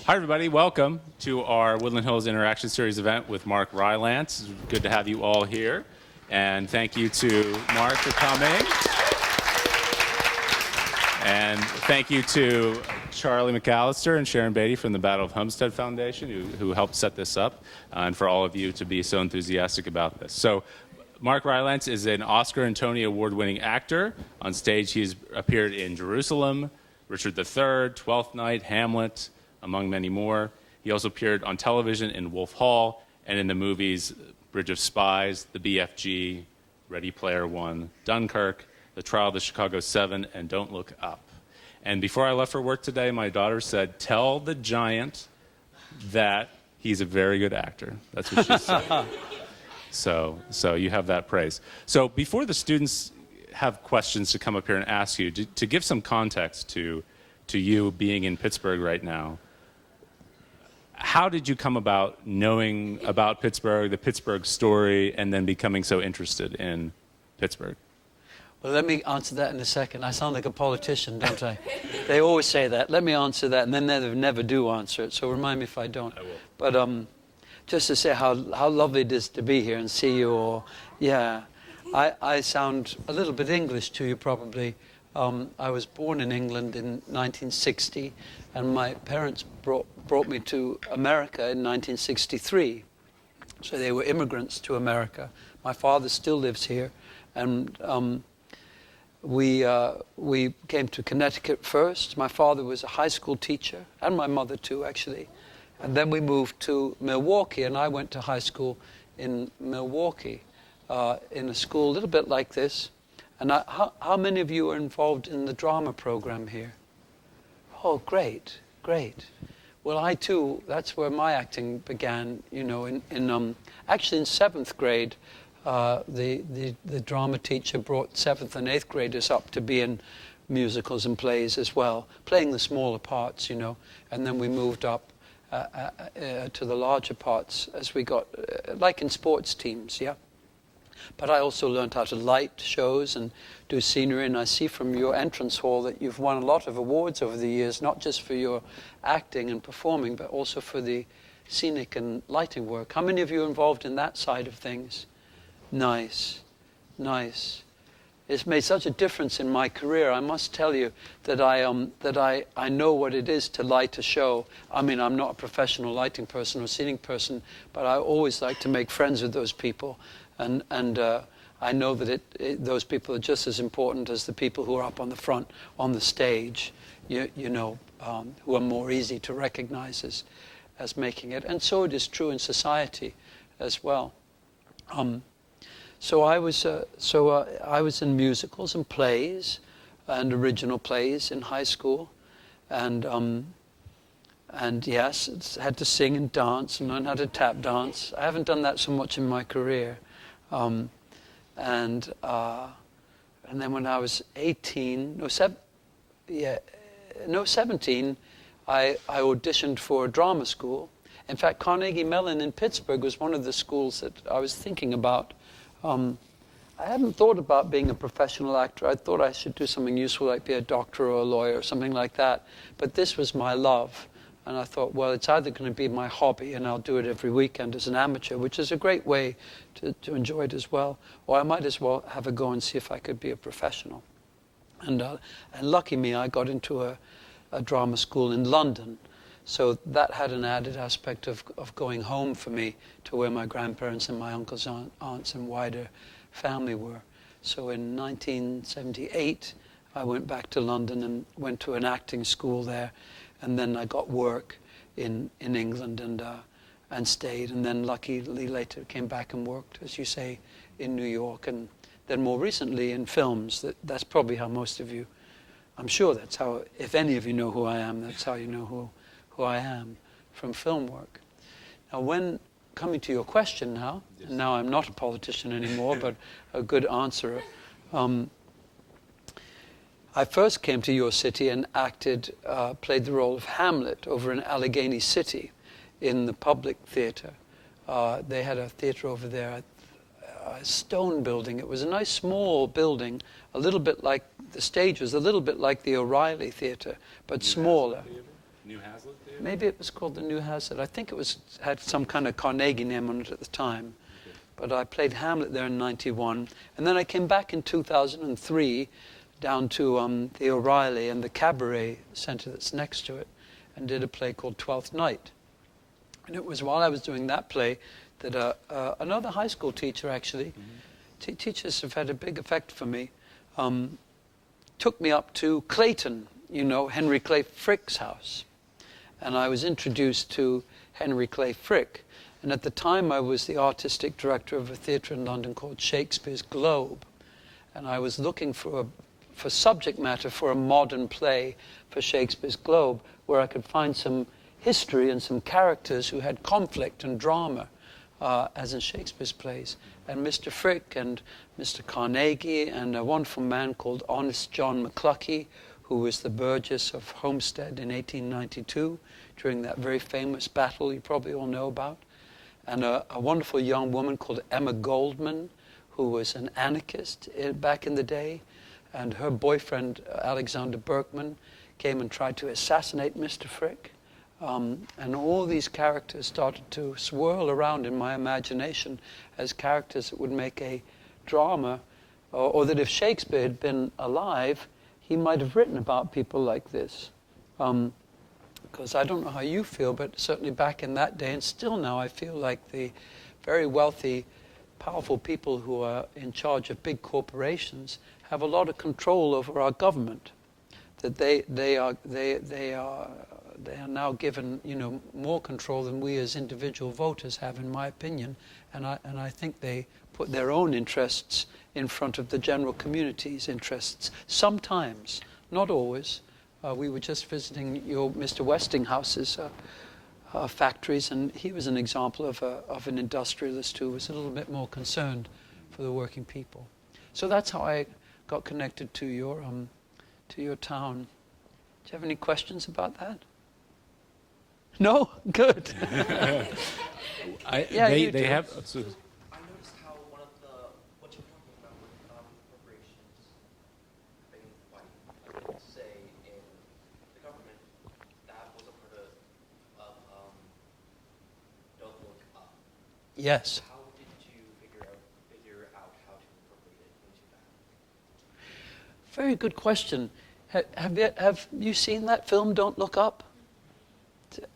Hi, everybody. Welcome to our Woodland Hills Interaction Series event with Mark Rylance. It's good to have you all here. And thank you to Mark for coming. And thank you to Charlie McAllister and Sharon Beatty from the Battle of Homestead Foundation who helped set this up, and for all of you to be so enthusiastic about this. So Mark Rylance is an Oscar and Tony Award-winning actor. On stage, he's appeared in Jerusalem, Richard III, Twelfth Night, Hamlet, among many more. He also appeared on television in Wolf Hall and in the movies Bridge of Spies, The BFG, Ready Player One, Dunkirk, The Trial of the Chicago 7, and Don't Look Up. And before I left for work today, my daughter said, "Tell the giant that he's a very good actor." That's what she said. So you have that praise. So before the students have questions to come up here and ask you, to give some context to you being in Pittsburgh right now, how did you come about knowing about Pittsburgh, the Pittsburgh story, and then becoming so interested in Pittsburgh? Well, let me answer that in a second. I sound like a politician, don't I? They always say that. Let me answer that, and then they never do answer it. So remind me if I don't. I will. But just to say how lovely it is to be here and see you all. Yeah, I sound a little bit English to you probably. I was born in England in 1960, and my parents brought me to America in 1963. So they were immigrants to America. My father still lives here, and we came to Connecticut first. My father was a high school teacher, and my mother too, actually. And then we moved to Milwaukee, and I went to high school in Milwaukee, in a school a little bit like this. And how many of you are involved in the drama program here? Oh, great, great. Well, I too, that's where my acting began, you know, actually in 7th grade, the drama teacher brought 7th and 8th graders up to be in musicals and plays as well, playing the smaller parts, you know, and then we moved up to the larger parts as we got, like in sports teams, yeah. But I also learned how to light shows and do scenery, and I see from your entrance hall that you've won a lot of awards over the years, not just for your acting and performing, but also for the scenic and lighting work. How many of you are involved in that side of things? Nice, nice. It's made such a difference in my career. I must tell you that I know what it is to light a show. I mean, I'm not a professional lighting person or scenic person, but I always like to make friends with those people. And I know that those people are just as important as the people who are up on the front, on the stage, you know, who are more easy to recognize as making it. And so it is true in society as well. So I was in musicals and plays and original plays in high school, and yes, had to sing and dance and learn how to tap dance. I haven't done that so much in my career. And then when I was 17, I auditioned for a drama school. In fact, Carnegie Mellon in Pittsburgh was one of the schools that I was thinking about. I hadn't thought about being a professional actor. I thought I should do something useful, like be a doctor or a lawyer or something like that. But this was my love. And I thought, well, it's either going to be my hobby, and I'll do it every weekend as an amateur, which is a great way to enjoy it as well, or I might as well have a go and see if I could be a professional. And lucky me, I got into a drama school in London. So that had an added aspect of going home for me to where my grandparents and my uncles, aunts, and wider family were. So in 1978, I went back to London and went to an acting school there. And then I got work in England and stayed. And then luckily later came back and worked, as you say, in New York. And then more recently in films. That's probably how most of you, I'm sure that's how, if any of you know who I am, that's how you know who I am, from film work. Now when, coming to your question now, yes. And now I'm not a politician anymore, but a good answerer. I first came to your city and played the role of Hamlet over in Allegheny City in the public theater. They had a theater over there, a stone building. It was a nice small building, a little bit like, the stage was a little bit like the O'Reilly Theater, but smaller. New Hazlitt Theater? Maybe it was called the New Hazlitt. I think it had some kind of Carnegie name on it at the time. Okay. But I played Hamlet there in 91. And then I came back in 2003 down to the O'Reilly and the Cabaret Center that's next to it and did a play called Twelfth Night. And it was while I was doing that play that another high school teacher, actually, teachers have had a big effect for me, took me up to Clayton, Henry Clay Frick's house. And I was introduced to Henry Clay Frick. And at the time, I was the artistic director of a theatre in London called Shakespeare's Globe. And I was looking for subject matter for a modern play for Shakespeare's Globe, where I could find some history and some characters who had conflict and drama, as in Shakespeare's plays. And Mr. Frick and Mr. Carnegie and a wonderful man called Honest John McCluckie, who was the Burgess of Homestead in 1892 during that very famous battle you probably all know about. And a wonderful young woman called Emma Goldman, who was an anarchist back in the day. And her boyfriend, Alexander Berkman, came and tried to assassinate Mr. Frick. And all these characters started to swirl around in my imagination as characters that would make a drama, or that if Shakespeare had been alive, he might have written about people like this. Because I don't know how you feel, but certainly back in that day, and still now, I feel like the very wealthy, powerful people who are in charge of big corporations have a lot of control over our government. That they are now given more control than we as individual voters have, in my opinion. And I think they put their own interests in front of the general community's interests. Sometimes, not always. We were just visiting your Mr. Westinghouse's factories, and he was an example of an industrialist who was a little bit more concerned for the working people. So that's how I got connected to your town. Do you have any questions about that? No? Good. They have. I noticed how what you're talking about with corporations being white, say in the government, that was a part of Don't Look Up. Yes. How did you figure out how to incorporate it into that? Very good question. Have you seen that film, Don't Look Up?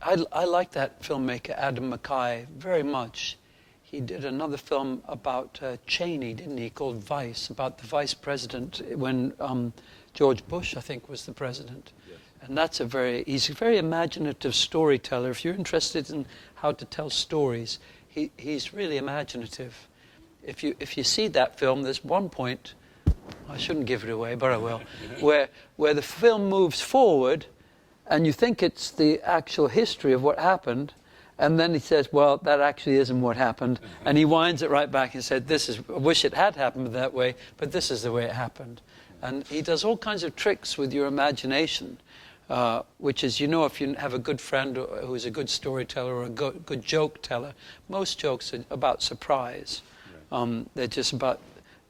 I like that filmmaker, Adam McKay, very much. He did another film about Cheney, didn't he, called Vice, about the vice president when George Bush, I think, was the president. Yes. And that's he's a very imaginative storyteller. If you're interested in how to tell stories, he's really imaginative. If you see that film, there's one point, I shouldn't give it away, but I will, where the film moves forward, and you think it's the actual history of what happened, and then he says, well, that actually isn't what happened, and he winds it right back and said, I wish it had happened that way, but this is the way it happened. And he does all kinds of tricks with your imagination, which is, if you have a good friend who's a good storyteller or a good joke teller, most jokes are about surprise. Right. They're just about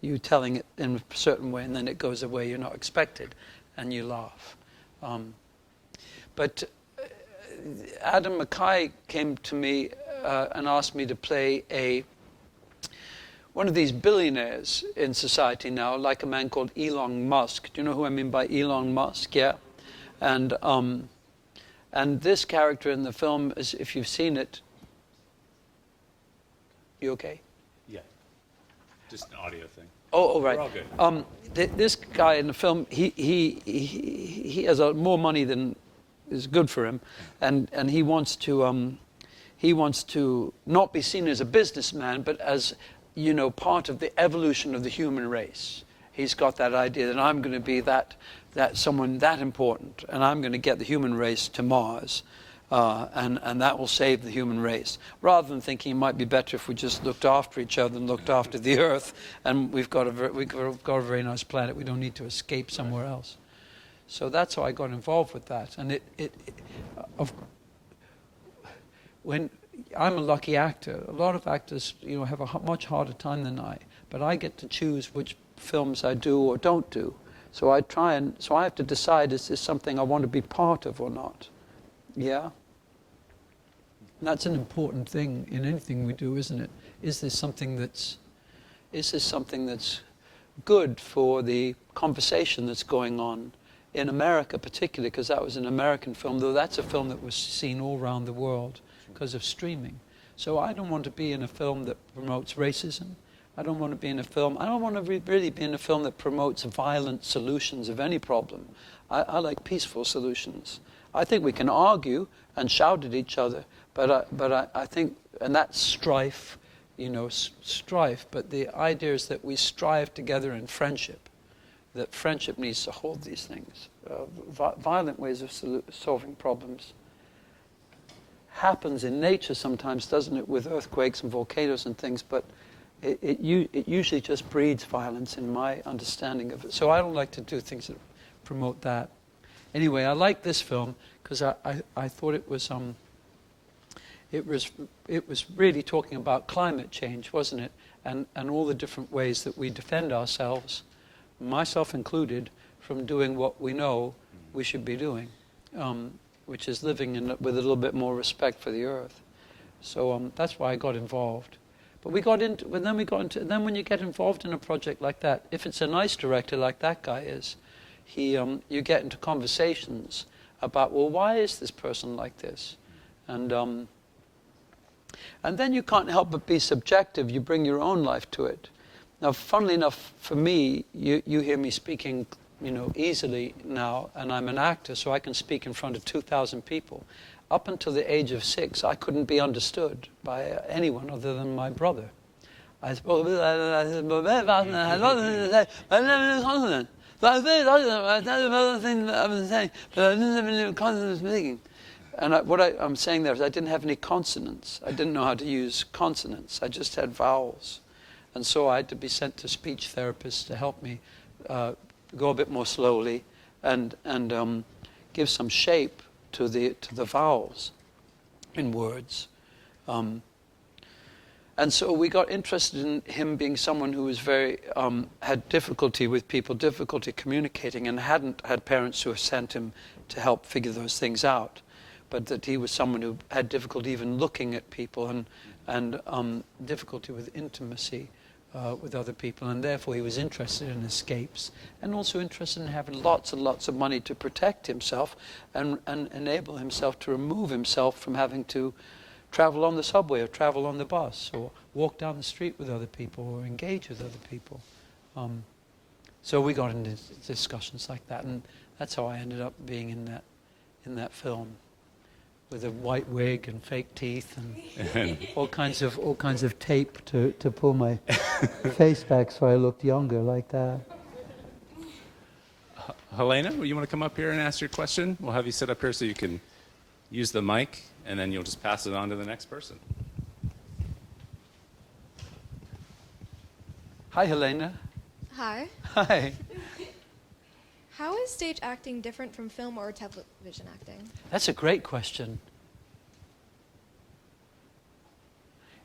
you telling it in a certain way, and then it goes a way you're not expected, and you laugh. But Adam McKay came to me and asked me to play one of these billionaires in society now, like a man called Elon Musk. Do you know who I mean by Elon Musk? Yeah. And this character in the film, is, if you've seen it, you okay? Yeah. Just an audio thing. Oh, right. We're all good. This guy in the film, he has more money than is good for him, and he wants to not be seen as a businessman, but as part of the evolution of the human race. He's got that idea that I'm going to be that someone that important, and I'm going to get the human race to Mars, and that will save the human race. Rather than thinking it might be better if we just looked after each other and looked after the Earth, and we've got a very nice planet. We don't need to escape somewhere else. So that's how I got involved with that. And when I'm a lucky actor, a lot of actors, have a much harder time than I. But I get to choose which films I do or don't do. So I have to decide, is this something I want to be part of or not? Yeah. And that's an important thing in anything we do, isn't it? Is this something that's good for the conversation that's going on in America, particularly because that was an American film, though that's a film that was seen all around the world because of streaming. So I don't want to be in a film that promotes racism. I don't want to be in a film. I don't want to really be in a film that promotes violent solutions of any problem. I like peaceful solutions. I think we can argue and shout at each other, but I think, and that's strife, strife. But the idea is that we strive together in friendship. That friendship needs to hold these things. Violent ways of solving problems happens in nature sometimes, doesn't it, with earthquakes and volcanoes and things, but it usually just breeds violence in my understanding of it. So I don't like to do things that promote that. Anyway, I like this film because I thought it was really talking about climate change, wasn't it? And all the different ways that we defend ourselves, myself included, from doing what we know we should be doing, which is living with a little bit more respect for the earth. So that's why I got involved. But then when you get involved in a project like that, if it's a nice director like that guy is, you get into conversations about, well, why is this person like this? And then you can't help but be subjective. You bring your own life to it. Now, funnily enough, for me, you hear me speaking, easily now, and I'm an actor, so I can speak in front of 2,000 people. Up until the age of 6, I couldn't be understood by anyone other than my brother. I spoke. And I'm saying there is I didn't have any consonants. I didn't know how to use consonants. I just had vowels. And so I had to be sent to speech therapists to help me go a bit more slowly and give some shape to the vowels in words. And so we got interested in him being someone who was very, had difficulty with people, difficulty communicating, and hadn't had parents who sent him to help figure those things out. But that he was someone who had difficulty even looking at people and difficulty with intimacy with other people. And therefore he was interested in escapes and also interested in having lots and lots of money to protect himself and enable himself to remove himself from having to travel on the subway or travel on the bus or walk down the street with other people or engage with other people. So we got into discussions like that, and that's how I ended up being in that film, with a white wig and fake teeth and all kinds of tape to pull my face back so I looked younger like that. Helena, you want to come up here and ask your question? We'll have you sit up here so you can use the mic, and then you'll just pass it on to the next person. Hi, Helena. Hi. Hi. How is stage acting different from film or television acting? That's a great question.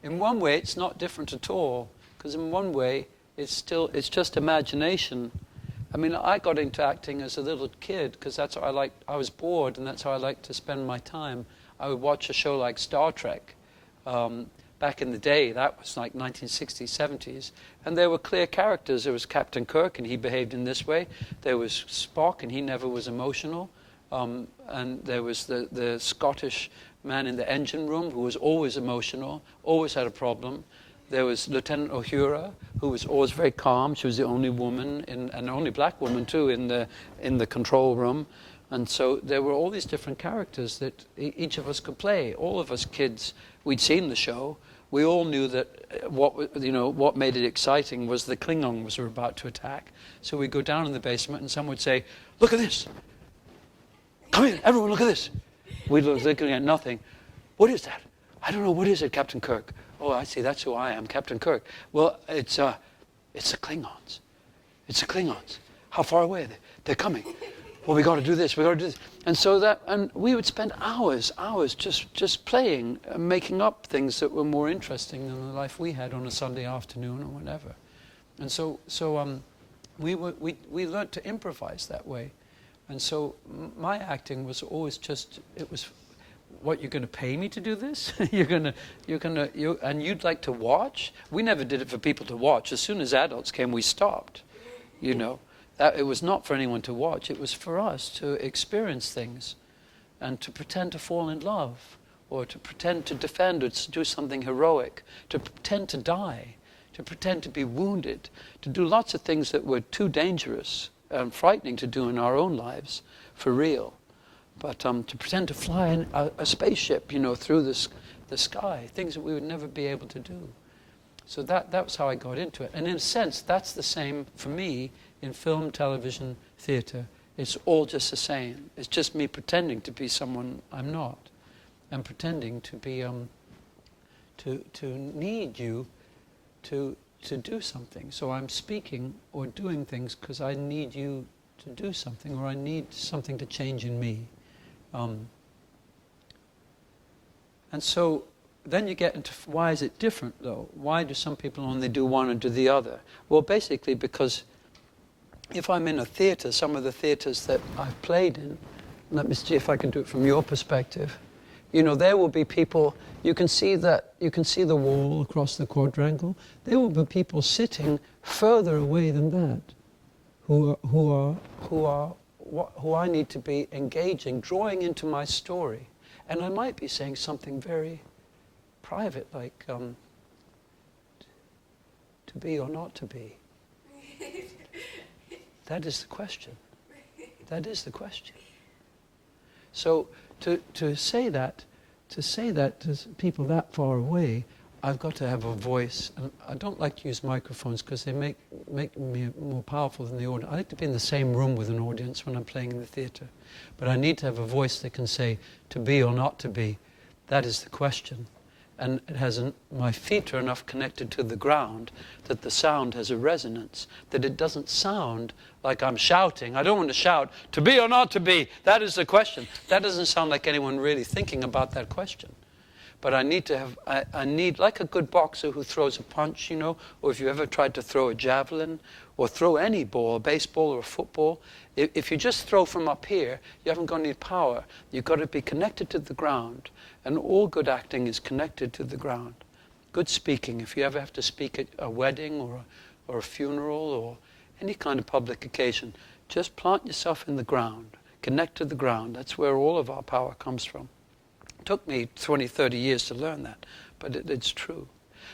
In one way, it's not different at all, because in one way, it's just imagination. I mean, I got into acting as a little kid because that's how I liked. I was bored, and that's how I liked to spend my time. I would watch a show like Star Trek. Back in the day, that was like 1960s, 70s, and there were clear characters. There was Captain Kirk, and he behaved in this way. There was Spock, and he never was emotional. And there was the Scottish man in the engine room who was always emotional, always had a problem. There was Lieutenant Uhura, who was always very calm. She was the only woman, and only black woman too, in the control room. And so there were all these different characters that each of us could play. All of us kids, we'd seen the show. We all knew that what made it exciting was the Klingons were about to attack. So we'd go down in the basement, and someone would say, "Look at this! Come here, everyone, look at this!" We'd look looking at nothing. "What is that?" "I don't know. What is it, Captain Kirk?" "Oh, I see. That's who I am, Captain Kirk." "Well, it's the Klingons. It's the Klingons. How far away are they?" "They're coming." "Well, we got to do this. We got to do this." And so and we would spend hours just playing, making up things that were more interesting than the life we had on a Sunday afternoon or whatever. And so we learned to improvise that way. And so my acting was always what, you're going to pay me to do this? And you'd like to watch? We never did it for people to watch. As soon as adults came, we stopped. You know, that it was not for anyone to watch. It was for us to experience things and to pretend to fall in love, or to pretend to defend, or to do something heroic, to pretend to die, to pretend to be wounded, to do lots of things that were too dangerous and frightening to do in our own lives for real. But to pretend to fly in a spaceship, you know, through the sky, things that we would never be able to do. So that was how I got into it. And in a sense, that's the same for me in film, television, theatre. It's all just the same. It's just me pretending to be someone I'm not. And pretending to be, to need you to do something. So I'm speaking or doing things because I need you to do something, or I need something to change in me. And so then you get into, why is it different though? Why do some people only do one and do the other? Well, basically because if I'm in a theatre, some of the theatres that I've played in, let me see if I can do it from your perspective. You know, there will be people, you can see the wall across the quadrangle. There will be people sitting further away than that, who I need to be engaging, drawing into my story. And I might be saying something very private, like to be or not to be. That is the question. That is the question. So to say that to people that far away, I've got to have a voice. And I don't like to use microphones because they make me more powerful than the audience. I like to be in the same room with an audience when I'm playing in the theatre. But I need to have a voice that can say, to be or not to be. That is the question. And it has my feet are enough connected to the ground that the sound has a resonance, that it doesn't sound like I'm shouting. I don't want to shout, to be or not to be. That is the question. That doesn't sound like anyone really thinking about that question. But I need to have, I need, like a good boxer who throws a punch, you know, or if you ever tried to throw a javelin, or throw any ball, a baseball or a football, if you just throw from up here, you haven't got any power. You've got to be connected to the ground. And all good acting is connected to the ground. Good speaking, if you ever have to speak at a wedding or a funeral or any kind of public occasion, just plant yourself in the ground, connect to the ground. That's where all of our power comes from. It took me 20, 30 years to learn that, but it's true.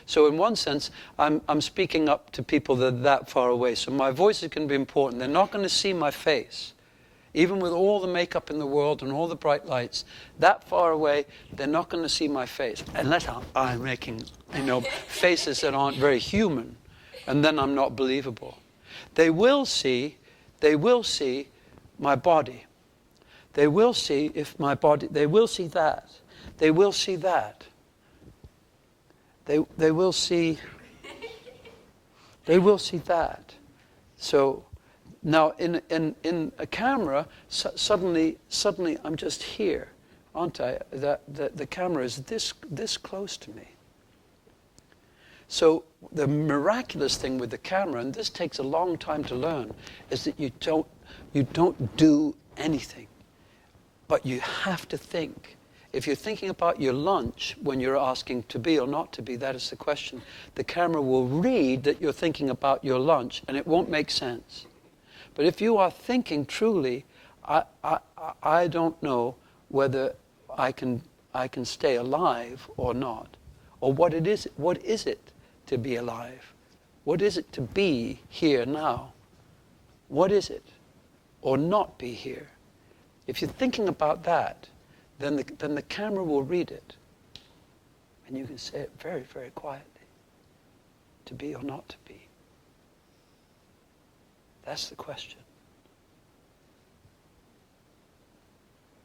So in one sense, I'm speaking up to people that are that far away. So my voice is going to be important. They're not going to see my face. Even with all the makeup in the world and all the bright lights, that far away, they're not going to see my face. Unless I'm making, you know, faces that aren't very human. And then I'm not believable. They will see my body. They will see if my body, they will see that. They will see that. They will see that. So now in a camera, suddenly I'm just here, aren't I? The camera is this close to me. So the miraculous thing with the camera, and this takes a long time to learn, is that you don't do anything, but you have to think. If you're thinking about your lunch when you're asking to be or not to be, that is the question. The camera will read that you're thinking about your lunch, and it won't make sense. But if you are thinking truly, I don't know whether I can stay alive or not, or what is it to be alive? What is it to be here now? What is it, or not be here? If you're thinking about that, then the camera will read it, and you can say it very, very quietly. To be or not to be. That's the question.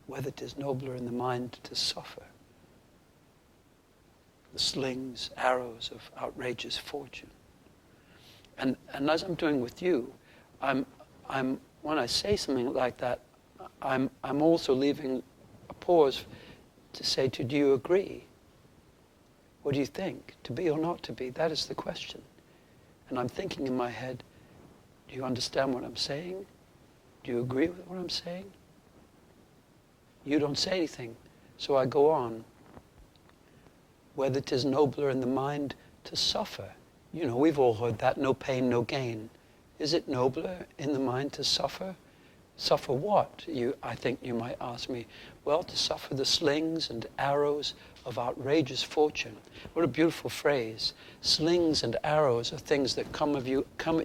Whether it is nobler in the mind to suffer the slings, arrows of outrageous fortune. And as I'm doing with you, I'm when I say something like that, I'm also leaving a pause to say, do you agree? What do you think? To be or not to be? That is the question. And I'm thinking in my head, do you understand what I'm saying? Do you agree with what I'm saying? You don't say anything. So I go on. Whether 'tis nobler in the mind to suffer. You know, we've all heard that, no pain, no gain. Is it nobler in the mind to suffer? Suffer what? I think you might ask me. Well, to suffer the slings and arrows of outrageous fortune. What a beautiful phrase. Slings and arrows are things that come at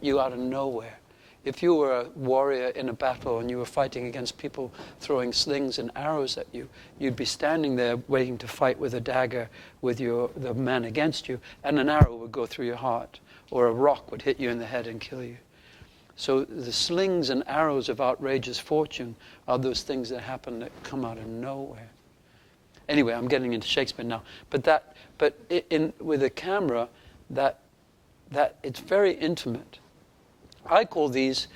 you out of nowhere. If you were a warrior in a battle and you were fighting against people throwing slings and arrows at you, you'd be standing there waiting to fight with a dagger with the man against you, and an arrow would go through your heart, or a rock would hit you in the head and kill you. So the slings and arrows of outrageous fortune are those things that happen that come out of nowhere. Anyway, I'm getting into Shakespeare now. But with a camera, that it's very intimate. I call these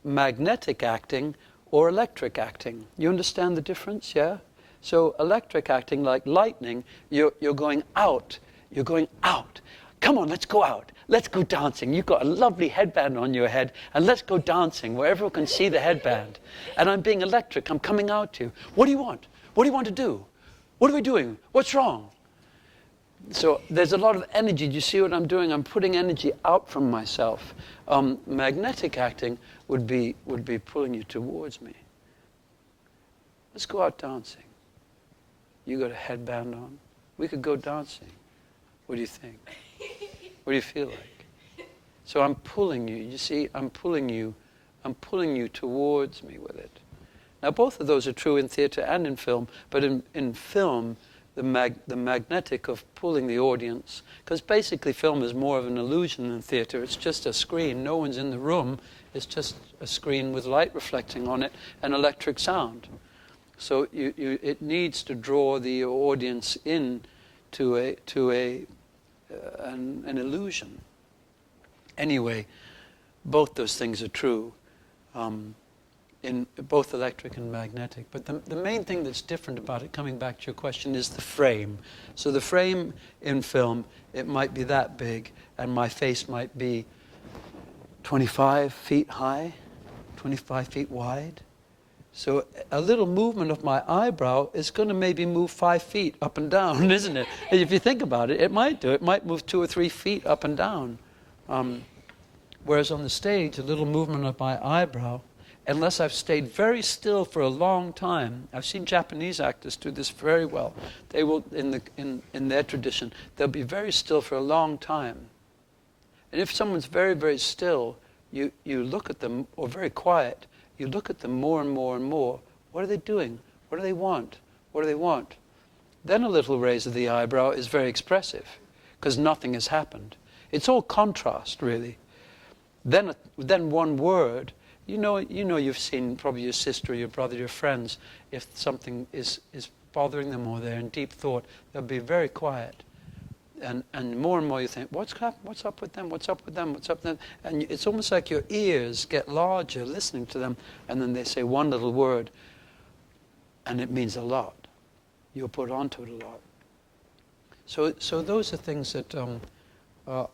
magnetic acting or electric acting. You understand the difference, yeah? So electric acting, like lightning, you're going out. You're going out. Come on, let's go out. Let's go dancing. You've got a lovely headband on your head, and let's go dancing where everyone can see the headband. And I'm being electric. I'm coming out to you. What do you want? What do you want to do? What are we doing? What's wrong? So there's a lot of energy. Do you see what I'm doing? I'm putting energy out from myself. Magnetic acting would be pulling you towards me. Let's go out dancing. You got a headband on. We could go dancing. What do you think? What do you feel like? So I'm pulling you. You see, I'm pulling you towards me with it. Now both of those are true in theater and in film, but in film, the magnetic of pulling the audience, because basically film is more of an illusion than theater. It's just a screen. No one's in the room. It's just a screen with light reflecting on it and electric sound. So it needs to draw the audience in to an illusion. Anyway, both those things are true. In both electric and magnetic. But the main thing that's different about it, coming back to your question, is the frame. So the frame in film, it might be that big, and my face might be 25 feet high, 25 feet wide. So a little movement of my eyebrow is going to maybe move 5 feet up and down, isn't it? If you think about it, it might do. It might move 2 or 3 feet up and down. Whereas on the stage, a little movement of my eyebrow, unless I've stayed very still for a long time. I've seen Japanese actors do this very well. They will, in their tradition, they'll be very still for a long time. And if someone's very, very still, you look at them, or very quiet, you look at them more and more and more. What are they doing? What do they want? What do they want? Then a little raise of the eyebrow is very expressive, because nothing has happened. It's all contrast, really. Then one word. You know, you've seen probably your sister, your brother, your friends. If something is bothering them or they're in deep thought, they'll be very quiet. And more you think, what's up with them? What's up with them? What's up with them? And it's almost like your ears get larger listening to them, and then they say one little word, and it means a lot. You'll put onto it a lot. So those are things that are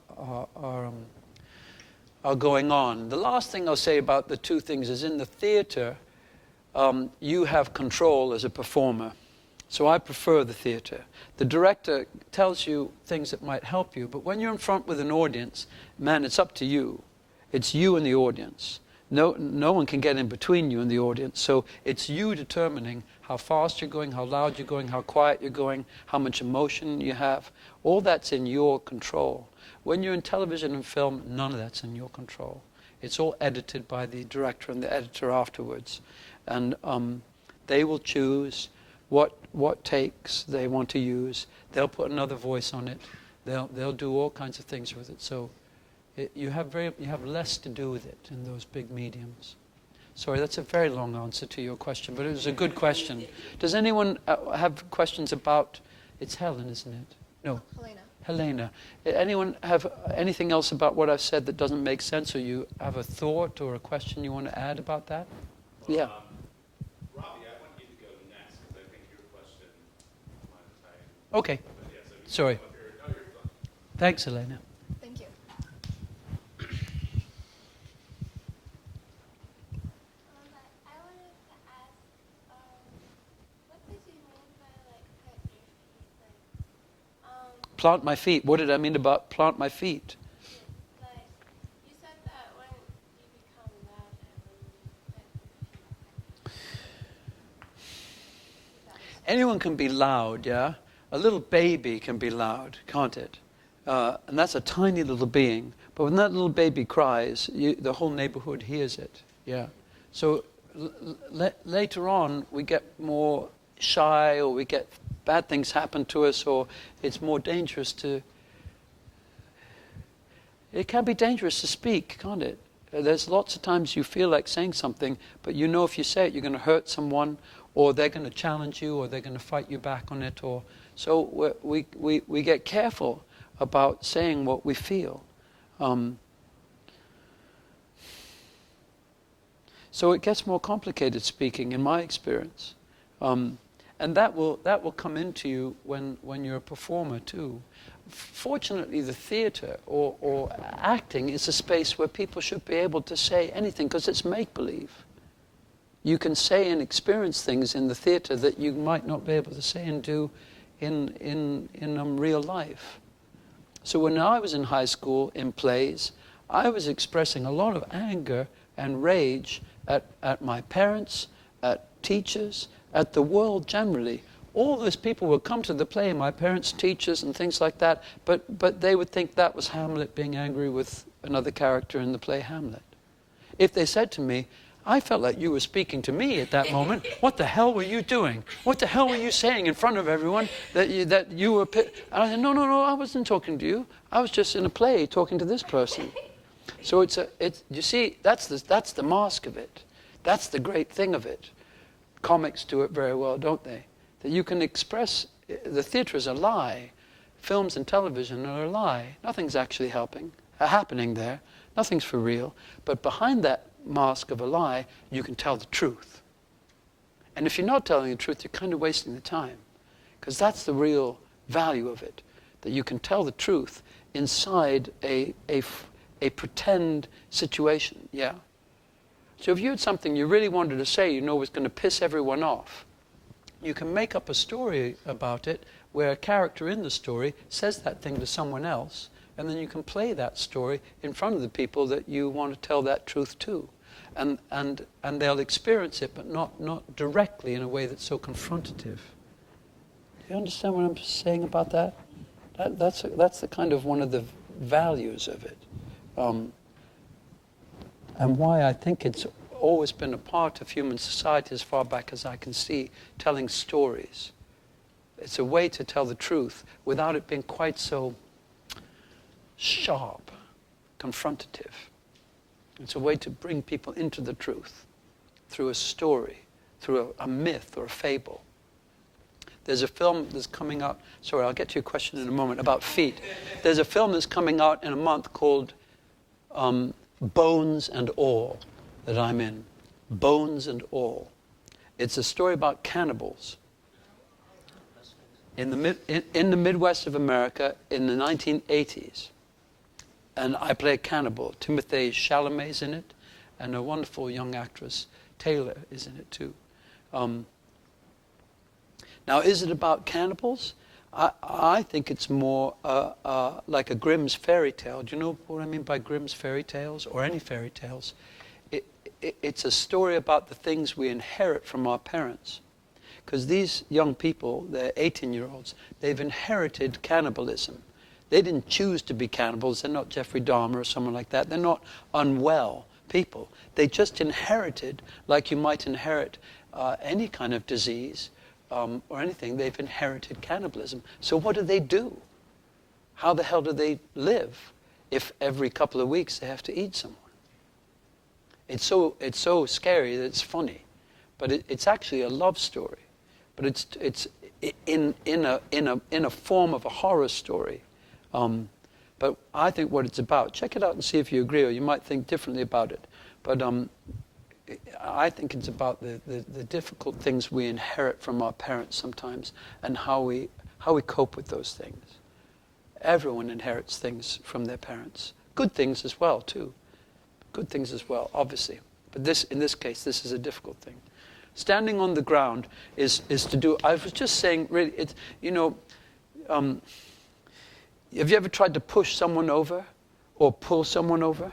going on. The last thing I'll say about the two things is in the theater, you have control as a performer. So I prefer the theater. The director tells you things that might help you, but when you're in front with an audience, man, it's up to you. It's you and the audience. No one can get in between you and the audience. So it's you determining how fast you're going, how loud you're going, how quiet you're going, how much emotion you have. All that's in your control. When you're in television and film, none of that's in your control. It's all edited by the director and the editor afterwards. And they will choose what takes they want to use. They'll put another voice on it. They'll do all kinds of things with it. So you have less to do with it in those big mediums. Sorry, that's a very long answer to your question, but it was a good question. Does anyone have questions about? It's Helen, isn't it? No. Helena. Anyone have anything else about what I've said that doesn't make sense, or you have a thought or a question you want to add about that? Well, yeah. Robbie, I want you to go next because I think your question might have. Okay. Yeah, so sorry. You're fine. Thanks, Helena. Thank you. I wanted to ask, Plant my feet. What did I mean about plant my feet? Like, you said that when you become loud and Anyone can be loud, yeah? A little baby can be loud, can't it? And that's a tiny little being. But when that little baby cries, the whole neighborhood hears it, yeah? So later on, we get more shy, or we get bad things happen to us, or it's more dangerous to... It can be dangerous to speak, can't it? There's lots of times you feel like saying something, but you know if you say it, you're going to hurt someone, or they're going to challenge you, or they're going to fight you back on it. Or so we get careful about saying what we feel. So it gets more complicated speaking, in my experience. And that will come into you when you're a performer too. Fortunately, the theater or acting is a space where people should be able to say anything, because it's make-believe. You can say and experience things in the theater that you might not be able to say and do in real life. So when I was in high school, in plays, I was expressing a lot of anger and rage at my parents, at teachers, at the world generally. All those people would come to the play, my parents, teachers, and things like that, but they would think that was Hamlet being angry with another character in the play Hamlet. If they said to me, I felt like you were speaking to me at that moment. What the hell were you doing? What the hell were you saying in front of everyone that you were... And I said, no, I wasn't talking to you. I was just in a play talking to this person. So you see, that's the mask of it. That's the great thing of it. Comics do it very well, don't they? That you can express... The theater is a lie. Films and television are a lie. Nothing's actually happening there. Nothing's for real. But behind that mask of a lie, you can tell the truth. And if you're not telling the truth, you're kind of wasting the time. Because that's the real value of it. That you can tell the truth inside a pretend situation, yeah? So if you had something you really wanted to say, you know was going to piss everyone off, you can make up a story about it where a character in the story says that thing to someone else, and then you can play that story in front of the people that you want to tell that truth to. And they'll experience it, but not directly in a way that's so confrontative. Do you understand what I'm saying about that? That's the kind of one of the values of it. And why I think it's always been a part of human society as far back as I can see, telling stories. It's a way to tell the truth without it being quite so sharp, confrontative. It's a way to bring people into the truth through a story, through a myth or a fable. There's a film that's coming out, sorry, I'll get to your question in a moment, about feet. There's a film that's coming out in a month called Bones and All, that I'm in. Bones and All. It's a story about cannibals. In the Midwest of America in the 1980s. And I play a cannibal. Timothée Chalamet's in it, and a wonderful young actress, Taylor, is in it too. Now, is it about cannibals? I think it's more like a Grimm's fairy tale. Do you know what I mean by Grimm's fairy tales, or any fairy tales? It's a story about the things we inherit from our parents. Because these young people, they're 18-year-olds, they've inherited cannibalism. They didn't choose to be cannibals. They're not Jeffrey Dahmer or someone like that. They're not unwell people. They just inherited, like you might inherit any kind of disease or anything. They've inherited cannibalism. So what do? How the hell do they live if every couple of weeks they have to eat someone? It's so scary that it's funny, but it's actually a love story. But it's in a form of a horror story. But I think what it's about, check it out and see if you agree, or you might think differently about it. But I think it's about the difficult things we inherit from our parents sometimes, and how we cope with those things. Everyone inherits things from their parents. Good things as well, too. Good things as well, obviously. But in this case, this is a difficult thing. Standing on the ground is to do, I was just saying, really, it's, have you ever tried to push someone over or pull someone over?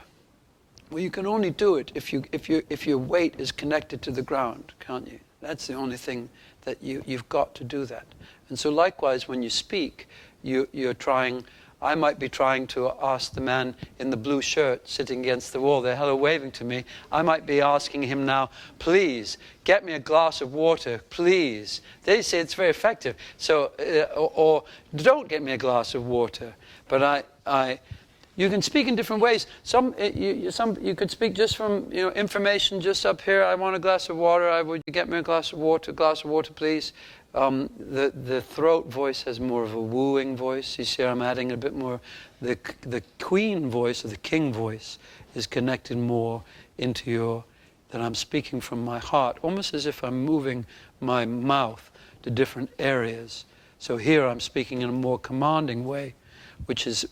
Well, you can only do it if your weight is connected to the ground, can't you? That's the only thing that you've got to do that. And so likewise, when you speak, you're trying. I might be trying to ask the man in the blue shirt sitting against the wall there, hello, waving to me. I might be asking him now, please, get me a glass of water, please. They say it's very effective. So, or don't get me a glass of water. But you can speak in different ways. You could speak just from information just up here. I want a glass of water. Would you get me a glass of water? Glass of water, please. The throat voice has more of a wooing voice. You see, I'm adding a bit more. The queen voice or the king voice is connected more into that I'm speaking from my heart, almost as if I'm moving my mouth to different areas. So here I'm speaking in a more commanding way, which is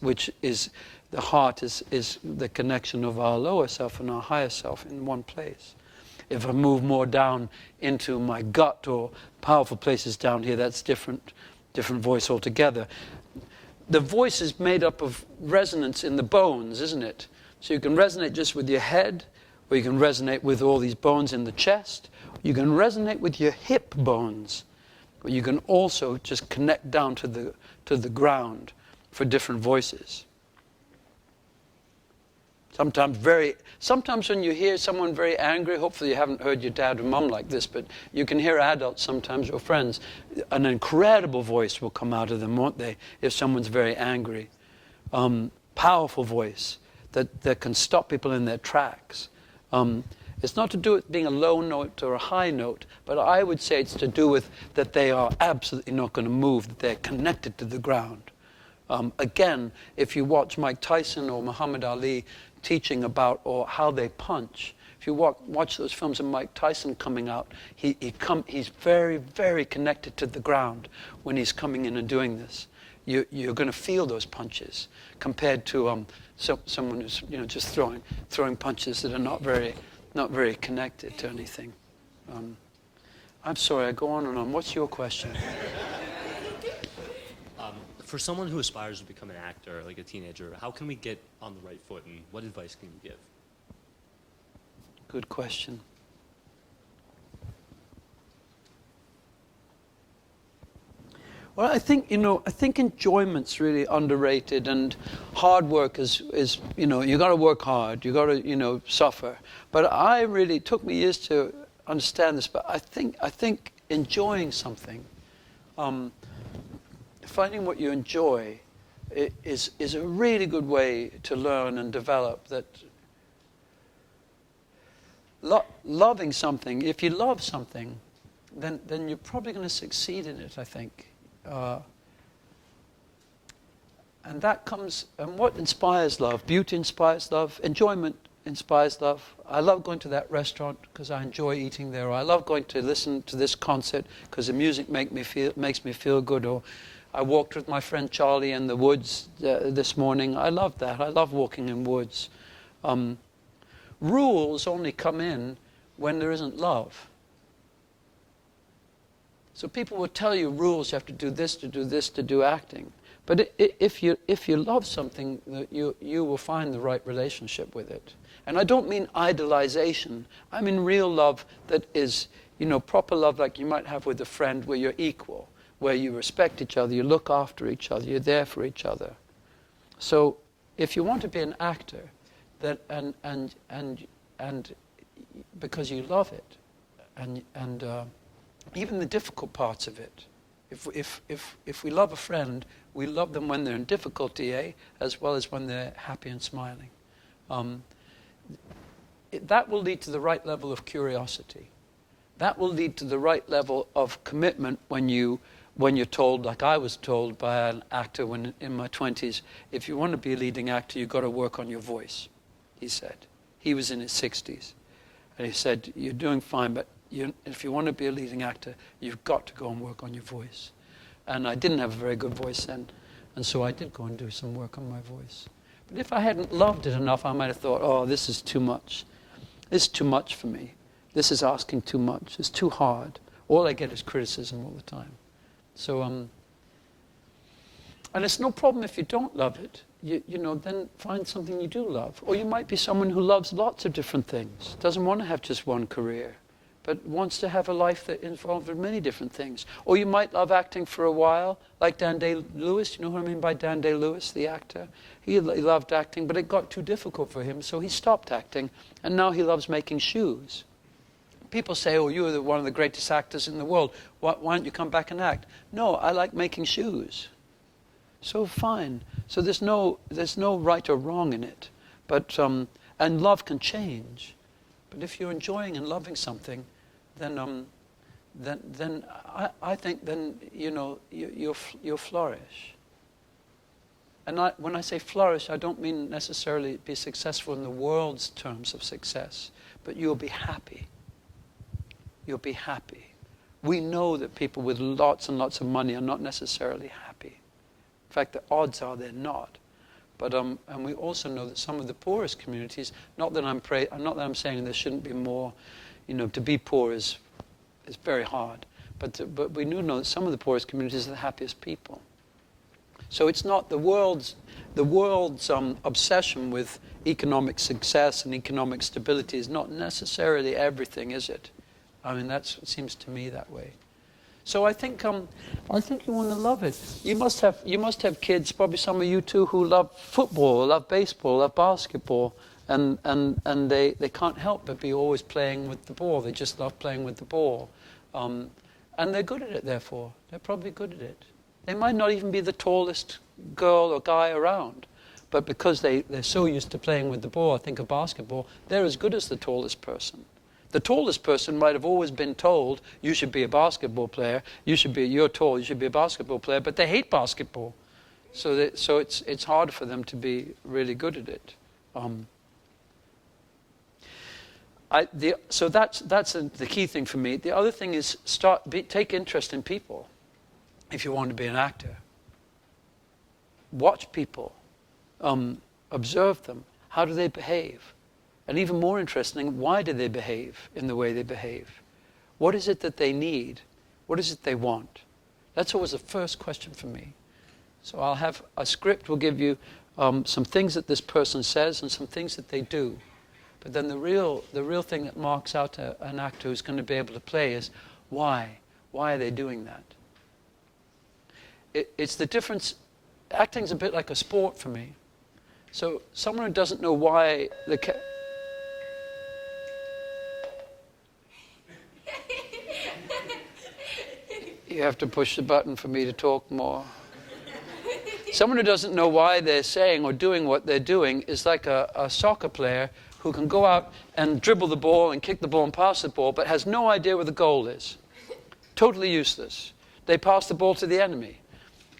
the heart is the connection of our lower self and our higher self in one place. If I move more down into my gut or powerful places down here, that's different voice altogether. The voice is made up of resonance in the bones, isn't it? So you can resonate just with your head, or you can resonate with all these bones in the chest. You can resonate with your hip bones, but you can also just connect down to the ground for different voices. Sometimes when you hear someone very angry, hopefully you haven't heard your dad or mum like this, but you can hear adults sometimes, or friends, an incredible voice will come out of them, won't they, if someone's very angry. Powerful voice that can stop people in their tracks. It's not to do with being a low note or a high note, but I would say it's to do with that they are absolutely not going to move, that they're connected to the ground. Again, if you watch Mike Tyson or Muhammad Ali teaching about or how they punch, if you watch those films of Mike Tyson coming out, he's very, very connected to the ground when he's coming in and doing this. You're going to feel those punches compared to someone who's just throwing punches that are not very connected to anything. I'm sorry, I go on and on. What's your question? For someone who aspires to become an actor, like a teenager, how can we get on the right foot, and what advice can you give? Good question. Well, I think enjoyment's really underrated, and hard work is you got to work hard, you got to suffer. But it took me years to understand this. But I think enjoying something. Finding what you enjoy is a really good way to learn and develop that. Loving something, if you love something, then you're probably going to succeed in it, I think. And that comes, and what inspires love? Beauty inspires love, enjoyment inspires love. I love going to that restaurant because I enjoy eating there. Or I love going to listen to this concert because the music makes me feel good. Or I walked with my friend Charlie in the woods this morning. I love that. I love walking in woods. Rules only come in when there isn't love. So people will tell you rules, you have to do this, to do acting. But if you love something, you will find the right relationship with it. And I don't mean idolization. I mean real love that is, proper love like you might have with a friend where you're equal, where you respect each other, you look after each other, you're there for each other. So if you want to be an actor, and because you love it, and even the difficult parts of it. If we love a friend, we love them when they're in difficulty, as well as when they're happy and smiling. That will lead to the right level of curiosity. That will lead to the right level of commitment when you're told, like I was told by an actor when in my 20s, if you want to be a leading actor, you've got to work on your voice, he said. He was in his 60s. And he said, you're doing fine, but if you want to be a leading actor, you've got to go and work on your voice. And I didn't have a very good voice then, and so I did go and do some work on my voice. But if I hadn't loved it enough, I might have thought, oh, this is too much. This is too much for me. This is asking too much. It's too hard. All I get is criticism all the time. So And it's no problem if you don't love it. You know, then find something you do love. Or you might be someone who loves lots of different things, doesn't want to have just one career, but wants to have a life that involves many different things. Or you might love acting for a while, like Dan Day-Lewis. You know what I mean by Dan Day-Lewis, the actor? He loved acting, but it got too difficult for him, so he stopped acting, and now he loves making shoes. People say, oh, you're one of the greatest actors in the world. Why don't you come back and act? No, I like making shoes. So fine. So there's no right or wrong in it. But and love can change. But if you're enjoying and loving something, then I think then you'll flourish. And when I say flourish, I don't mean necessarily be successful in the world's terms of success, but you'll be happy. You'll be happy. We know that people with lots and lots of money are not necessarily happy. In fact, the odds are they're not. But and we also know that some of the poorest communities, not that I'm saying there shouldn't be more, to be poor is very hard. But we do know that some of the poorest communities are the happiest people. So it's not the world's obsession with economic success and economic stability is not necessarily everything, is it? I mean, it seems to me that way. So I think you want to love it. You must have kids, probably some of you too, who love football, love baseball, love basketball, and they can't help but be always playing with the ball. They just love playing with the ball, and they're good at it. Therefore, they're probably good at it. They might not even be the tallest girl or guy around, but because they're so used to playing with the ball, I think of basketball, they're as good as the tallest person. The tallest person might have always been told, you should be a basketball player, you're tall, you should be a basketball player, but they hate basketball. So it's hard for them to be really good at it. So that's the key thing for me. The other thing is take interest in people if you want to be an actor. Watch people. Observe them. How do they behave? And even more interesting, why do they behave in the way they behave? What is it that they need? What is it they want? That's always the first question for me. So I'll have a script will give you some things that this person says and some things that they do. But then the real thing that marks out an actor who's going to be able to play is why? Why are they doing that? It's the difference. Acting's a bit like a sport for me. So someone who doesn't know why You have to push the button for me to talk more. Someone who doesn't know why they're saying or doing what they're doing is like a soccer player who can go out and dribble the ball and kick the ball and pass the ball, but has no idea where the goal is. Totally useless. They pass the ball to the enemy,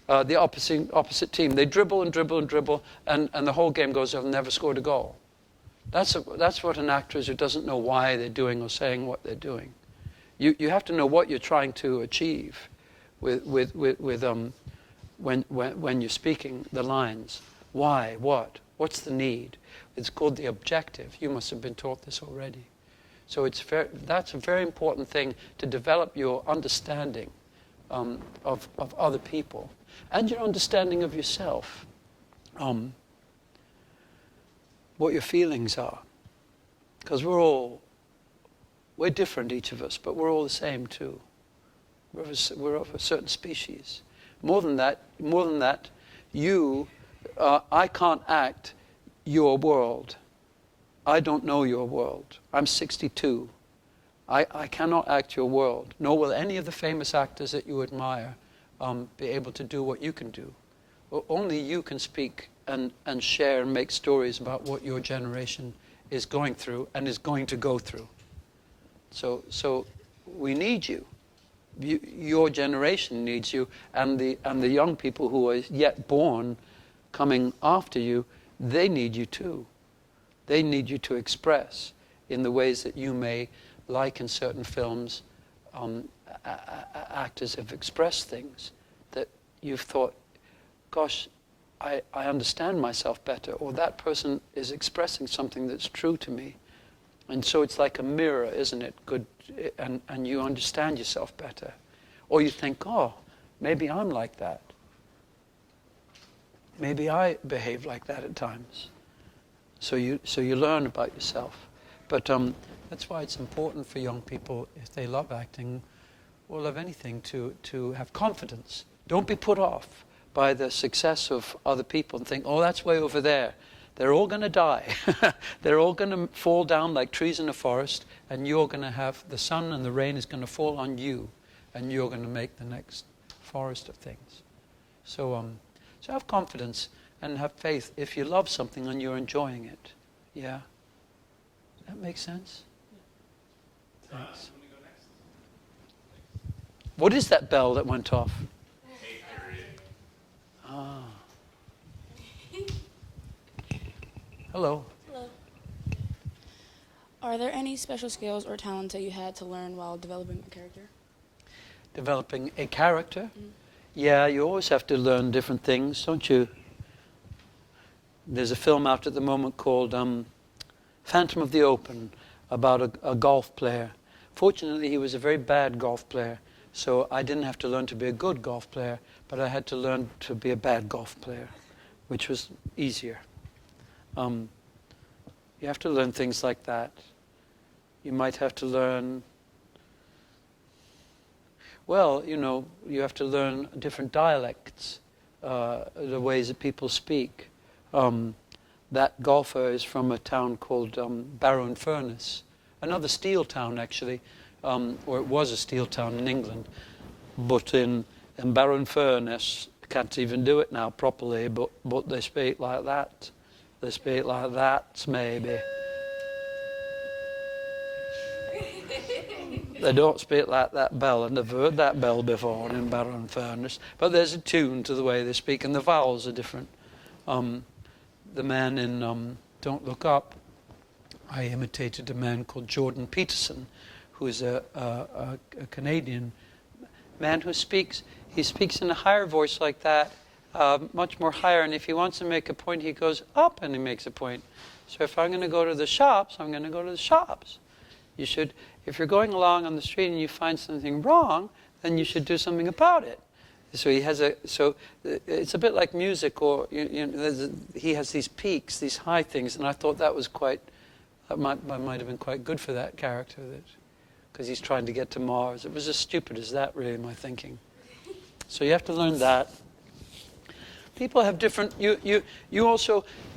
the opposite team. They dribble and dribble and dribble, and the whole game goes over and never scored a goal. That's what an actor is who doesn't know why they're doing or saying what they're doing. You have to know what you're trying to achieve when you're speaking the lines. Why? What? What's the need? It's called the objective. You must have been taught this already. So that's a very important thing to develop your understanding of other people and your understanding of yourself. What your feelings are. Because we're different, each of us, but we're all the same too. We're of a certain species. More than that, I can't act your world. I don't know your world. I'm 62. I cannot act your world, nor will any of the famous actors that you admire be able to do what you can do. Only you can speak and share and make stories about what your generation is going through and is going to go through. So we need you. Your generation needs you, and the young people who are yet born, coming after you, they need you too. They need you to express in the ways that you may, like in certain films, actors have expressed things that you've thought, gosh, I understand myself better, or that person is expressing something that's true to me. And so it's like a mirror, isn't it? Good, and you understand yourself better. Or you think, oh, maybe I'm like that. maybe I behave like that at times. So you learn about yourself. But that's why it's important for young people, if they love acting or love anything, to have confidence. Don't be put off by the success of other people and think, oh, that's way over there. They're all going to die. They're all going to fall down like trees in a forest, and you're going to have the sun and the rain is going to fall on you, and you're going to make the next forest of things. So have confidence and have faith if you love something and you're enjoying it. Yeah? Does that make sense? Thanks. What is that bell that went off? Ah. Hello. Hello. Are there any special skills or talents that you had to learn while developing a character? Developing a character? Yeah, you always have to learn different things, don't you? There's a film out at the moment called Phantom of the Open about a golf player. Fortunately, he was a very bad golf player, so I didn't have to learn to be a good golf player, but I had to learn to be a bad golf player, which was easier. You have to learn things like that. You might have to learn, well, you have to learn different dialects, the ways that people speak. That golfer is from a town called Barrow-in-Furness, another steel town actually, or it was a steel town in England, but in Barrow-in-Furness, can't even do it now properly, but they speak like that. They speak like that, maybe. They don't speak like that bell, and I've heard that bell before in Barrow-in-Furness. But there's a tune to the way they speak, and the vowels are different. The man in Don't Look Up, I imitated a man called Jordan Peterson, who is a Canadian man who speaks. He speaks in a higher voice like that, much more higher. And if he wants to make a point, he goes up and he makes a point. So if I'm going to go to the shops, I'm going to go to the shops. You should, if you're going along on the street and you find something wrong, then you should do something about it. So it's a bit like music, or he has these peaks, these high things, and I thought that might have been quite good for that character, because he's trying to get to Mars. It was as stupid as that, really, my thinking. So you have to learn that. People have different. You